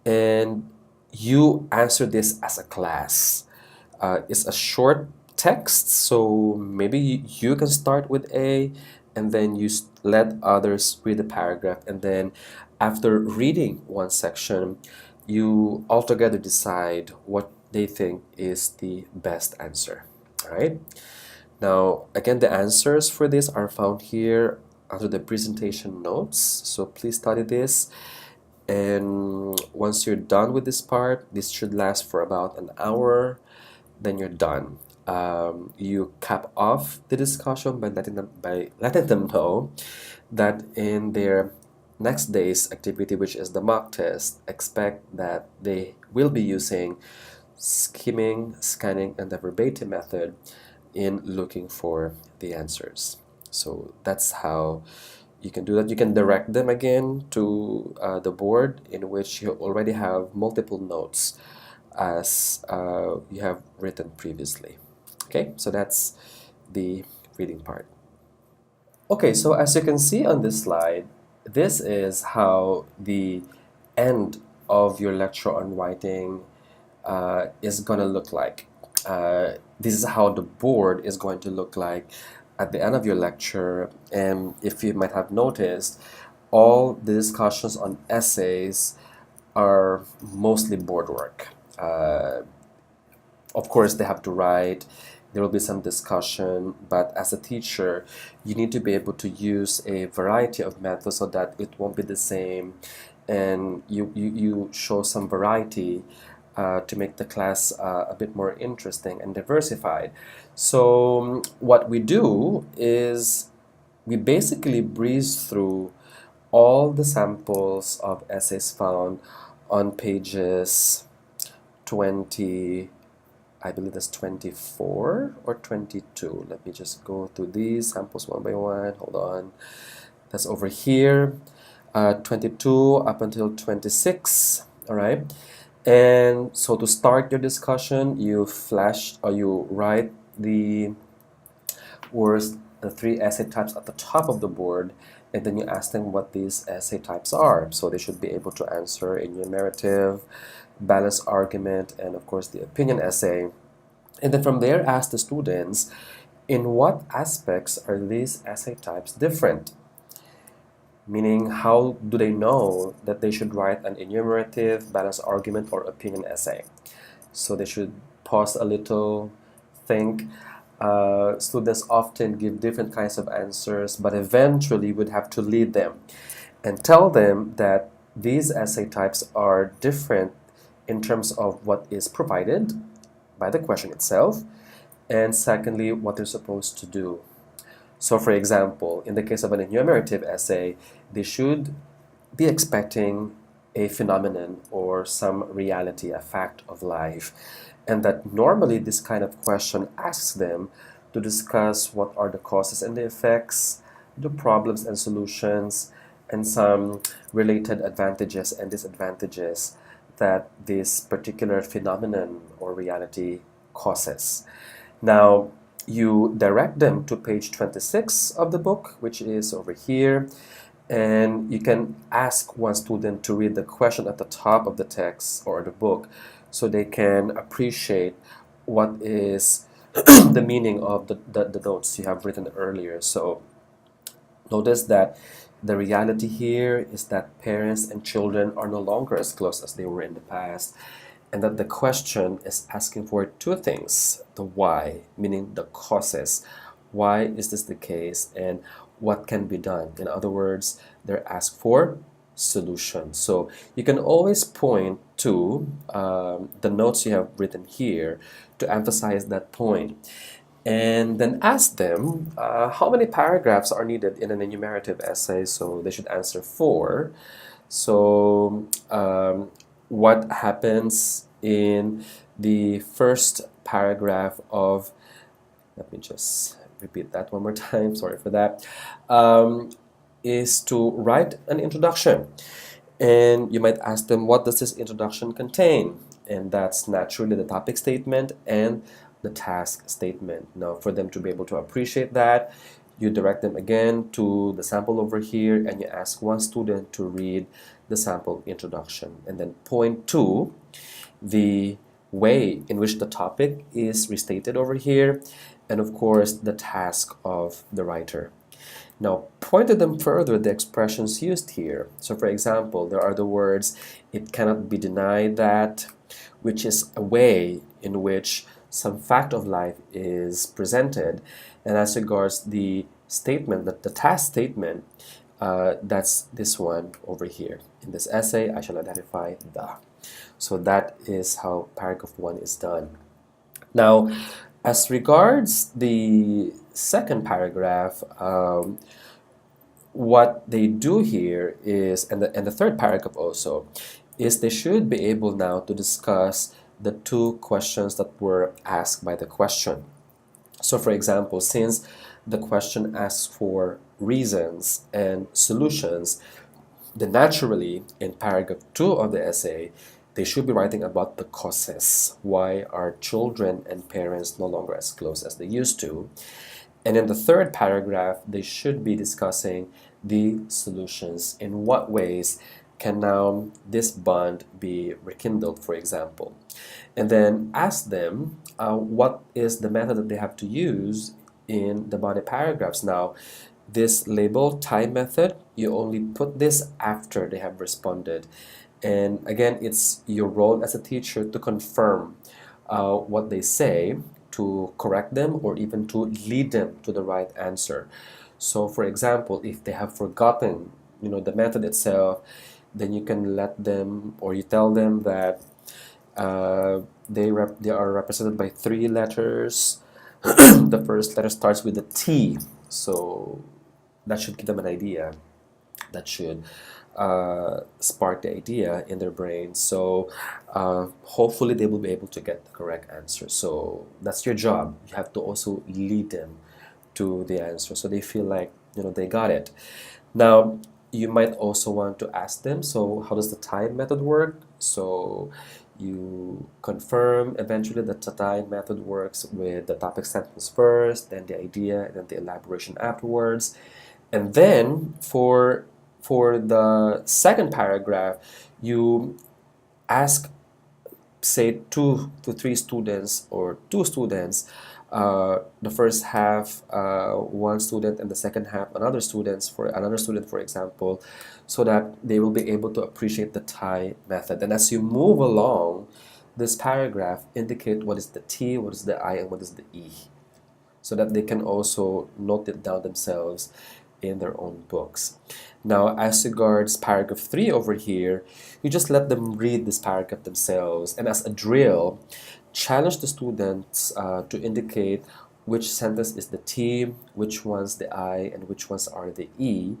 and you answer this as a class. It's a short text, so maybe you can start with A, and then you let others read the paragraph, and then after reading one section, you altogether decide what they think is the best answer. All right. Now, again, the answers for this are found here under the presentation notes. So please study this. And once you're done with this part, this should last for about an hour, then you're done. You cap off the discussion by letting them know that in their next day's activity, which is the mock test, expect that they will be using skimming, scanning, and the verbatim method in looking for the answers. So that's how you can do that. You can direct them again to the board in which you already have multiple notes as you have written previously. Okay, so that's the reading part. Okay, so as you can see on this slide, this is how the end of your lecture on writing is going to look like. This is how the board is going to look like at the end of your lecture. And if you might have noticed, all the discussions on essays are mostly board work. Of course, they have to write. There will be some discussion, but as a teacher, you need to be able to use a variety of methods so that it won't be the same, and you show some variety to make the class a bit more interesting and diversified. So what we do is we basically breeze through all the samples of essays found on pages 20, I believe that's 24 or 22. Let me just go through these samples one by one. Hold on. That's over here, 22 up until 26. All right. And so to start your discussion, you flash or you write the words, the three essay types at the top of the board, and then you ask them what these essay types are. So they should be able to answer enumerative, balanced argument, and of course the opinion essay. And then from there, ask the students, in what aspects are these essay types different? Meaning, how do they know that they should write an enumerative, balanced argument, or opinion essay? So they should pause a little, think. Students often give different kinds of answers, but eventually would have to lead them and tell them that these essay types are different in terms of what is provided by the question itself, and secondly, what they're supposed to do. So for example, in the case of an enumerative essay, they should be expecting a phenomenon or some reality, a fact of life, and that normally this kind of question asks them to discuss what are the causes and the effects, the problems and solutions, and some related advantages and disadvantages that this particular phenomenon or reality causes. Now, you direct them to page 26 of the book, which is over here, and you can ask one student to read the question at the top of the text or the book so they can appreciate what is the meaning of the notes you have written earlier. So notice that the reality here is that parents and children are no longer as close as they were in the past, and that the question is asking for two things: the why, meaning the causes. Why is this the case, and what can be done? In other words, they're asked for solutions. So you can always point to the notes you have written here to emphasize that point. And then ask them how many paragraphs are needed in an enumerative essay. So they should answer 4. So what happens in the first paragraph of, let me just repeat that one more time, sorry for that, is to write an introduction. And you might ask them, what does this introduction contain? And that's naturally the topic statement and the task statement. Now, for them to be able to appreciate that, you direct them again to the sample over here, and you ask one student to read the sample introduction. And then point 2, the way in which the topic is restated over here, and of course the task of the writer. Now, point to them further the expressions used here. So, for example, there are the words, it cannot be denied that, which is a way in which some fact of life is presented. And as regards the statement, the task statement, that's this one over here. In this essay, I shall identify the. So that is how paragraph 1 is done. Now, as regards the second paragraph, what they do here is, and the third paragraph also, is they should be able now to discuss the two questions that were asked by the question. So for example, since the question asks for reasons and solutions, then naturally in paragraph 2 of the essay, they should be writing about the causes. Why are children and parents no longer as close as they used to? And in the third paragraph, they should be discussing the solutions. In what ways can now this bond be rekindled, for example? And then ask them what is the method that they have to use in the body paragraphs. Now, this label time method, you only put this after they have responded. And again, it's your role as a teacher to confirm what they say, to correct them, or even to lead them to the right answer. So for example, if they have forgotten, the method itself, then you can let them, or you tell them that they are represented by 3 letters. The first letter starts with a T, so that should give them an idea. That should spark the idea in their brain. So hopefully they will be able to get the correct answer. So that's your job. You have to also lead them to the answer so they feel like they got it. Now you might also want to ask them, so how does the time method work? So you confirm eventually that the time method works with the topic sentence first, then the idea, and then the elaboration afterwards. And then for the second paragraph, you ask, say, 2 to 3 students, or 2 students, the first half one student, and the second half another student, for example, so that they will be able to appreciate the Thai method. And as you move along this paragraph, indicate what is the T, what is the I, and what is the E, so that they can also note it down themselves in their own books. Now, as regards paragraph 3 over here, you just let them read this paragraph themselves, and as a drill, challenge the students to indicate which sentence is the T, which one's the I, and which ones are the E.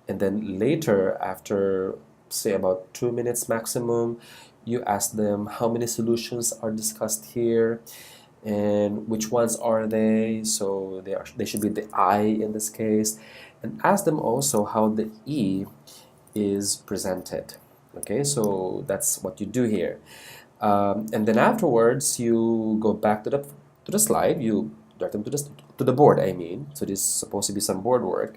And then later, after say about 2 minutes maximum, you ask them how many solutions are discussed here and which ones are they. So they should be the I in this case, and ask them also how the E is presented. Okay, so that's what you do here. And then afterwards, you go back to the slide. You direct them to the board. I mean, so this is supposed to be some board work.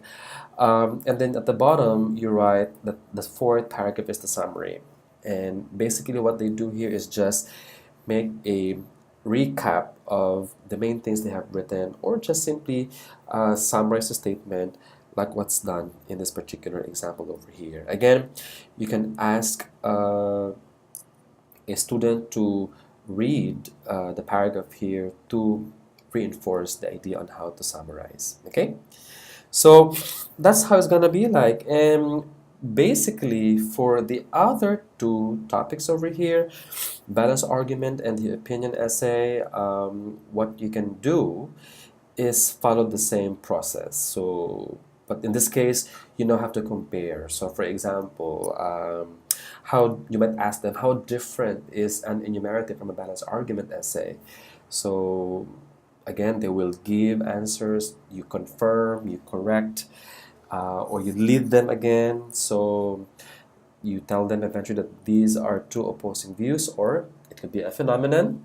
And then at the bottom, you write that the fourth paragraph is the summary. And basically, what they do here is just make a recap of the main things they have written, or just simply summarize the statement like what's done in this particular example over here. Again, you can ask a student to read the paragraph here to reinforce the idea on how to summarize. Okay, so that's how it's gonna be like. And basically, for the other 2 topics over here, balance argument and the opinion essay, what you can do is follow the same process. So, but in this case, you now have to compare. So, for example, how you might ask them, how different is an enumerative from a balanced argument essay? So, again, they will give answers. You confirm, you correct, or you lead them again. So, you tell them eventually that these are 2 opposing views, or it could be a phenomenon,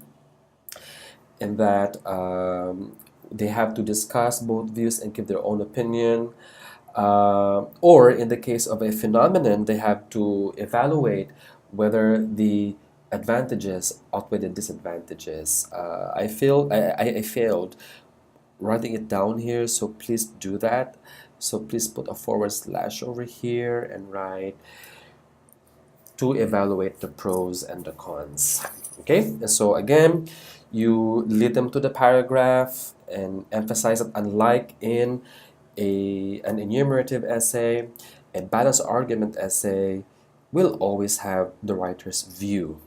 and that they have to discuss both views and give their own opinion. Or in the case of a phenomenon, they have to evaluate whether the advantages outweigh the disadvantages. I failed writing it down here, so please do that. So please put a forward slash over here and write to evaluate the pros and the cons. Okay, and so again, you lead them to the paragraph and emphasize that unlike in an enumerative essay, a balanced argument essay will always have the writer's view.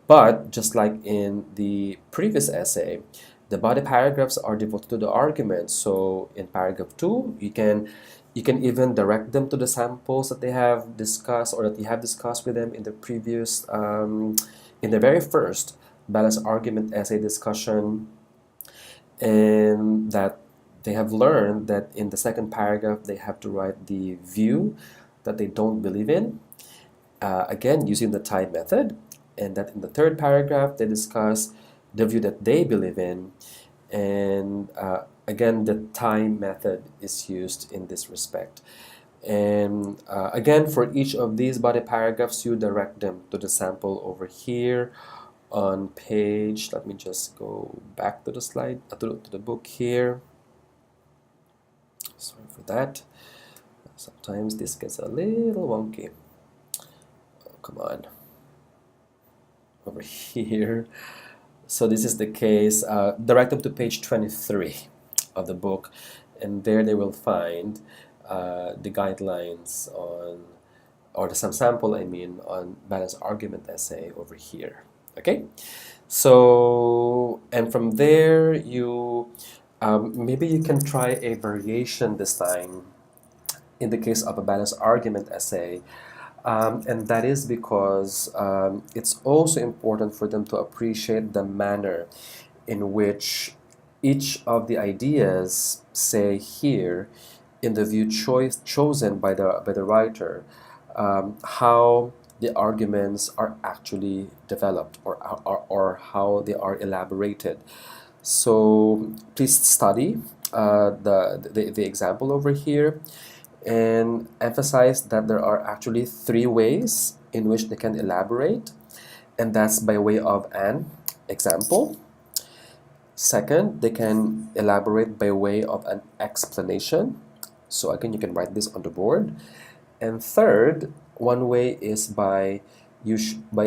But just like in the previous essay, the body paragraphs are devoted to the argument. So in paragraph 2, you can even direct them to the samples that they have discussed or that you have discussed with them in the previous in the very first balanced argument essay discussion, and that they have learned that in the second paragraph they have to write the view that they don't believe in, again using the tie method, and that in the third paragraph they discuss the view that they believe in, and again the tie method is used in this respect. And again, for each of these body paragraphs, you direct them to the sample over here on page, let me just go back to the slide, to the book here. Sorry for that. Sometimes this gets a little wonky. Oh, come on. Over here. So this is the case. Direct them to page 23 of the book, and there they will find the guidelines on, or some sample, I mean, on balanced argument essay over here. Okay, so and from there you maybe you can try a variation this time in the case of a balanced argument essay, and that is because it's also important for them to appreciate the manner in which each of the ideas, say here, in the view chosen by the writer, how the arguments are actually developed, or how they are elaborated. So please study the example over here and emphasize that there are actually 3 ways in which they can elaborate, and that's by way of an example. Second, they can elaborate by way of an explanation. So again, you can write this on the board. And third, one way is by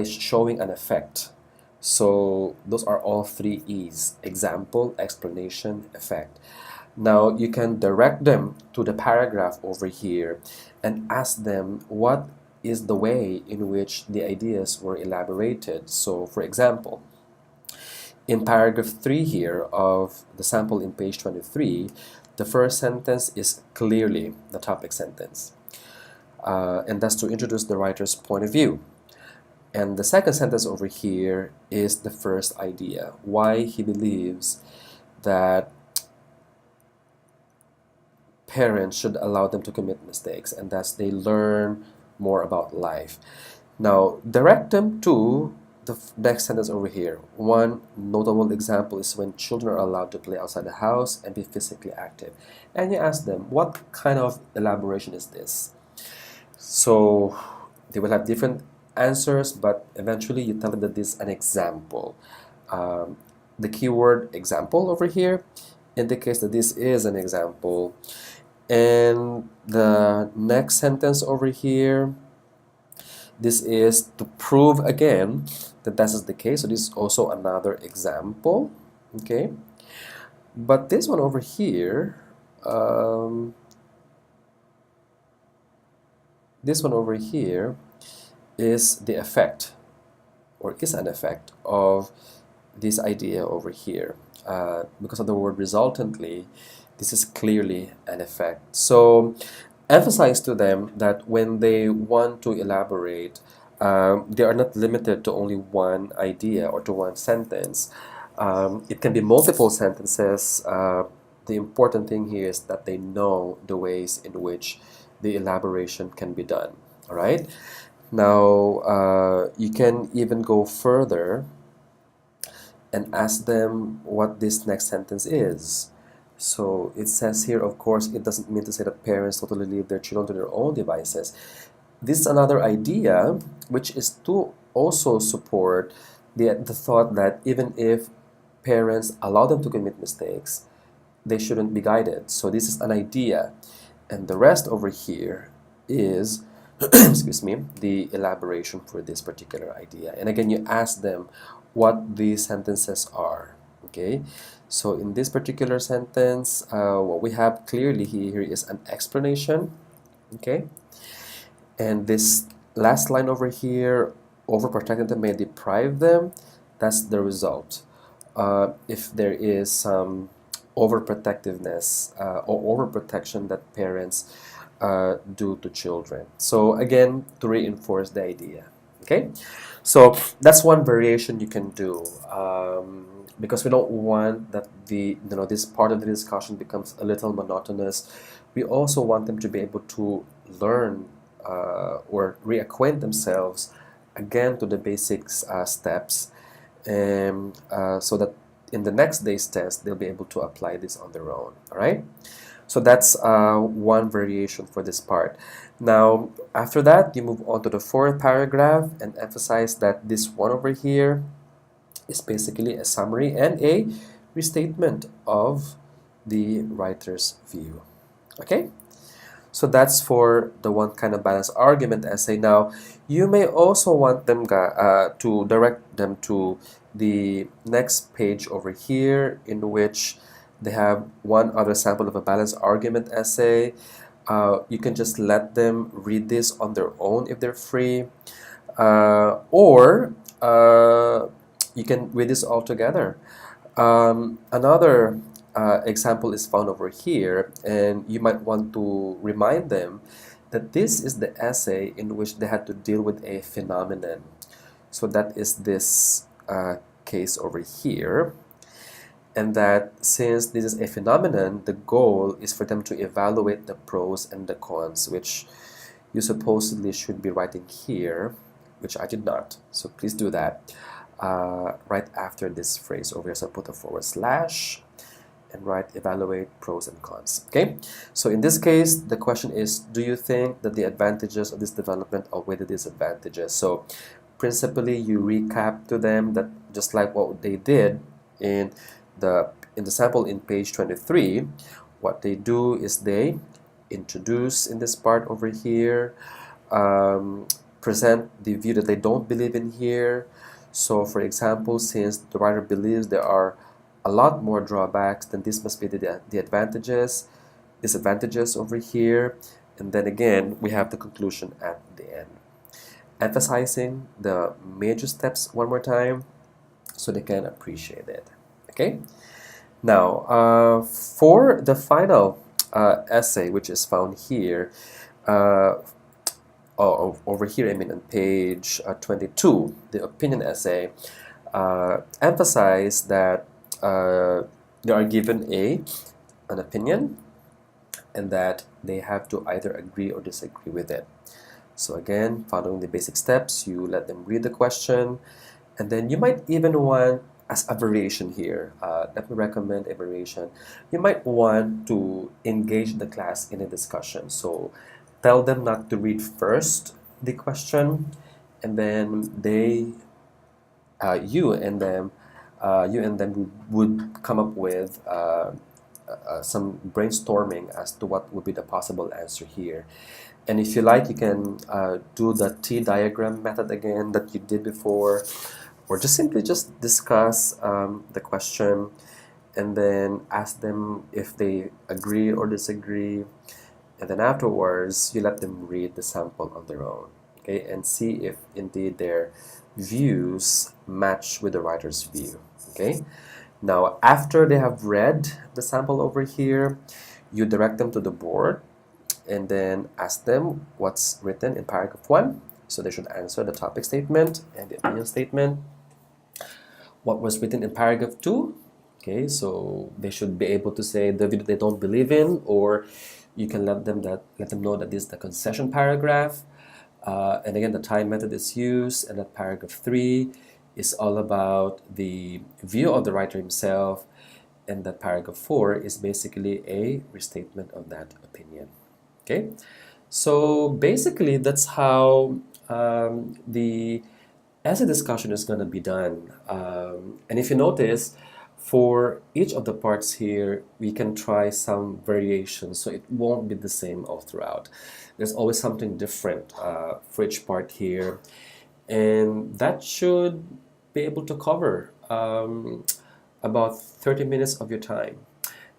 showing an effect. So those are all 3 E's: example, explanation, effect. Now you can direct them to the paragraph over here and ask them what is the way in which the ideas were elaborated. So for example, in paragraph 3 here of the sample in page 23, the first sentence is clearly the topic sentence. And that's to introduce the writer's point of view. And the second sentence over here is the first idea, why he believes that parents should allow them to commit mistakes, and thus they learn more about life. Now, direct them to the next sentence over here. One notable example is when children are allowed to play outside the house and be physically active. And you ask them, what kind of elaboration is this? So they will have different answers, but eventually you tell them that this is an example. The keyword example over here indicates that this is an example. And the next sentence over here, this is to prove again that that is the case. So this is also another example. Okay, but this one over here, this one over here is the effect, or is an effect of this idea over here. Because of the word resultantly, this is clearly an effect. So emphasize to them that when they want to elaborate, they are not limited to only one idea or to one sentence. It can be multiple sentences. The important thing here is that they know the ways in which the elaboration can be done. All right. Now you can even go further and ask them what this next sentence is. So it says here, of course, it doesn't mean to say that parents totally leave their children to their own devices. This is another idea, which is to also support the thought that even if parents allow them to commit mistakes, they shouldn't be guided. So this is an idea, and the rest over here is excuse me, the elaboration for this particular idea. And again, you ask them what these sentences are. Okay, so in this particular sentence, what we have clearly here is an explanation. Okay, and this last line over here, overprotecting them may deprive them, that's the result. If there is some overprotectiveness or overprotection that parents do to children. So again, to reinforce the idea. Okay, so that's one variation you can do, because we don't want that this part of the discussion becomes a little monotonous. We also want them to be able to learn or reacquaint themselves again to the basics steps, and so that in the next day's test they'll be able to apply this on their own. All right, so that's one variation for this part. Now after that, you move on to the fourth paragraph and emphasize that this one over here is basically a summary and a restatement of the writer's view. Okay, so that's for the one kind of balanced argument essay. Now, you may also want them to direct them to the next page over here, in which they have one other sample of a balanced argument essay. You can just let them read this on their own if they're free, or you can read this all together. Another example is found over here, and you might want to remind them that this is the essay in which they had to deal with a phenomenon. So that is this case over here, and that since this is a phenomenon, the goal is for them to evaluate the pros and the cons, which you supposedly should be writing here, which I did not. So please do that right after this phrase over here. So put a forward slash and write evaluate pros and cons. Okay, so in this case, the question is, do you think that the advantages of this development outweigh the disadvantages? So principally, you recap to them that just like what they did in the sample in page 23, what they do is they introduce in this part over here, present the view that they don't believe in here. So for example, since the writer believes there are a lot more drawbacks, then this must be the advantages, disadvantages over here, and then again we have the conclusion at the end, emphasizing the major steps one more time so they can appreciate it. Okay, now for the final essay, which is found here, over here, I mean on page 22, the opinion essay, emphasize that they are given an opinion, and that they have to either agree or disagree with it. So again, following the basic steps, you let them read the question, and then you might even want, as a variation here, let me recommend a variation. You might want to engage the class in a discussion. So tell them not to read first the question, and then you and them would come up with some brainstorming as to what would be the possible answer here. And if you like, you can do the T diagram method again that you did before, or just simply just discuss the question and then ask them if they agree or disagree, and then afterwards you let them read the sample on their own, okay, and see if indeed their views match with the writer's view. Okay, now after they have read the sample over here, you direct them to the board and then ask them what's written in paragraph 1. So they should answer the topic statement and the opinion statement. What was written in paragraph 2? Okay, so they should be able to say the view that they don't believe in, or you can let them know that this is the concession paragraph. And again, the time method is used, and that paragraph 3 is all about the view of the writer himself, and that paragraph 4 is basically a restatement of that opinion. Okay, so basically that's how the essay discussion is going to be done. And if you notice, For each of the parts here, we can try some variations, so it won't be the same all throughout. There's always something different for each part here, and that should be able to cover about 30 minutes of your time.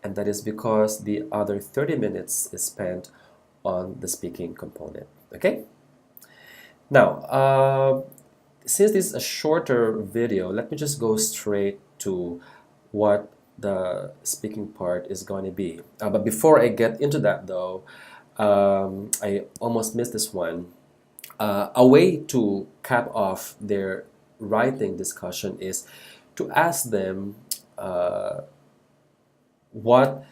And that is because the other 30 minutes is spent on the speaking component. Okay? Now, since this is a shorter video, let me just go straight to what the speaking part is going to be. But before I get into that though, I almost missed this one. A way to cap off their writing discussion is to ask them what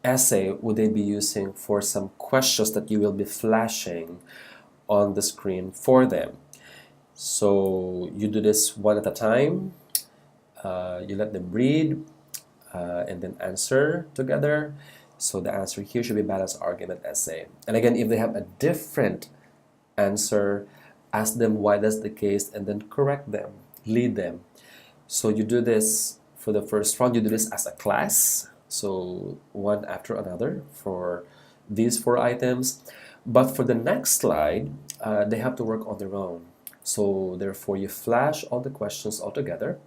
essay would they be using for some questions that you will be flashing on the screen for them. So you do this one at a time. You let them read and then answer together. So the answer here should be balanced argument essay. And again, if they have a different answer, ask them why that's the case and then correct them, lead them. So you do this for the first round, you do this as a class. So one after another for these 4 items. But for the next slide, they have to work on their own. So therefore you flash all the questions all together,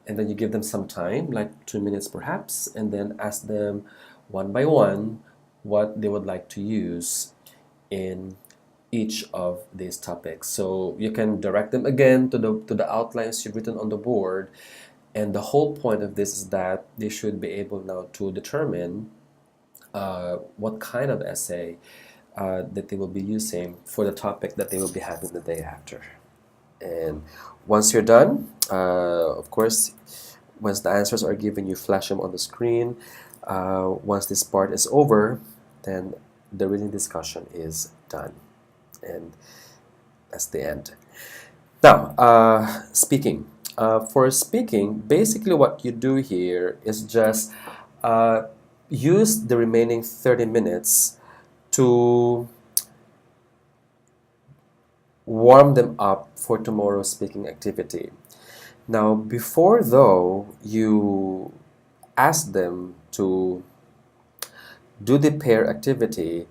and then you give them some time, like 2 minutes perhaps, and then ask them one by one what they would like to use in each of these topics. So you can direct them again to the outlines you've written on the board, and the whole point of this is that they should be able now to determine what kind of essay that they will be using for the topic that they will be having the day after. And once you're done, of course, once the answers are given, you flash them on the screen. Once this part is over, then the reading discussion is done. And that's the end. Now, speaking. For speaking, basically what you do here is just use the remaining 30 minutes to warm them up for tomorrow's speaking activity. Now, before though you ask them to do the pair activity,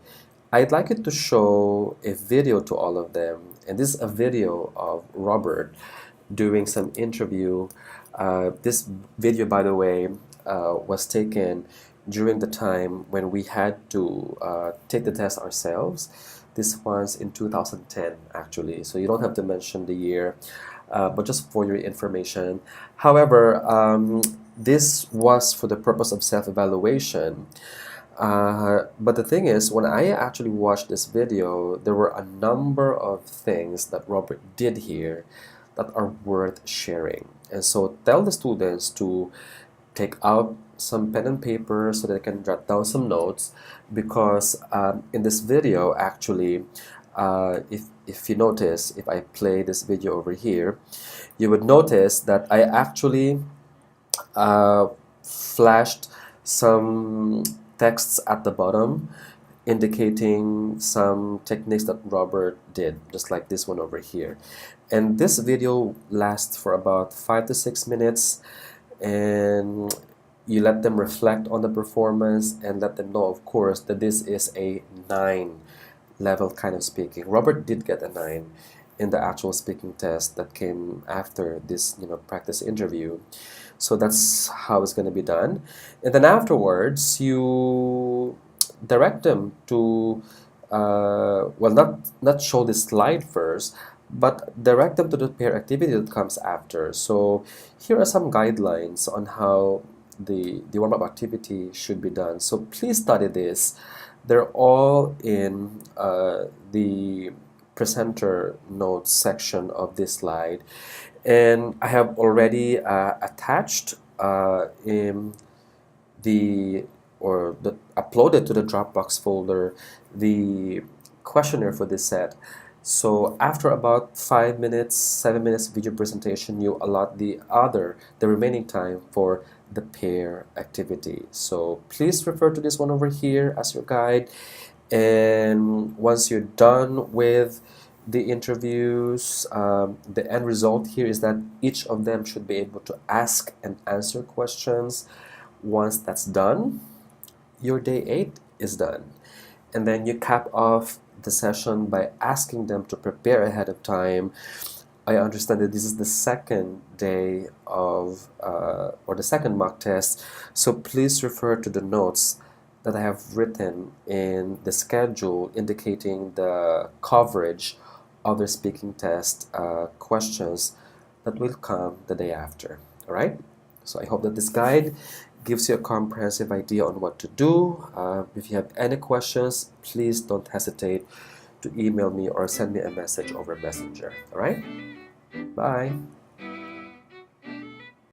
I'd like you to show a video to all of them. And this is a video of Robert doing some interview. This video, by the way, was taken during the time when we had to take the test ourselves. This was in 2010, actually, so you don't have to mention the year, but just for your information. However, this was for the purpose of self-evaluation. But the thing is, when I actually watched this video, there were a number of things that Robert did here that are worth sharing. And so tell the students to take out some pen and paper so they can jot down some notes, because in this video, actually, if you notice, if I play this video over here, you would notice that I actually flashed some texts at the bottom indicating some techniques that Robert did, just like this one over here. And this video lasts for about 5 to 6 minutes, and you let them reflect on the performance and let them know, of course, that this is a 9 level kind of speaking. Robert did get a 9 in the actual speaking test that came after this, practice interview. So that's how it's going to be done. And then afterwards, you direct them to, well, not show this slide first, but direct them to the pair activity that comes after. So here are some guidelines on how the warm-up activity should be done. So please study this. They're all in the presenter notes section of this slide. And I have already attached in uploaded to the Dropbox folder the questionnaire for this set. So after about 5 minutes, 7 minutes video presentation, you allot the remaining time for the pair activity. So please refer to this one over here as your guide. And once you're done with the interviews, the end result here is that each of them should be able to ask and answer questions. Once that's done, your day 8 is done. And then you cap off the session by asking them to prepare ahead of time. I understand that this is the second day of, or the second mock test, so please refer to the notes that I have written in the schedule indicating the coverage of the speaking test questions that will come the day after. All right? So I hope that this guide gives you a comprehensive idea on what to do. If you have any questions, please don't hesitate to email me or send me a message over Messenger. All right? Bye.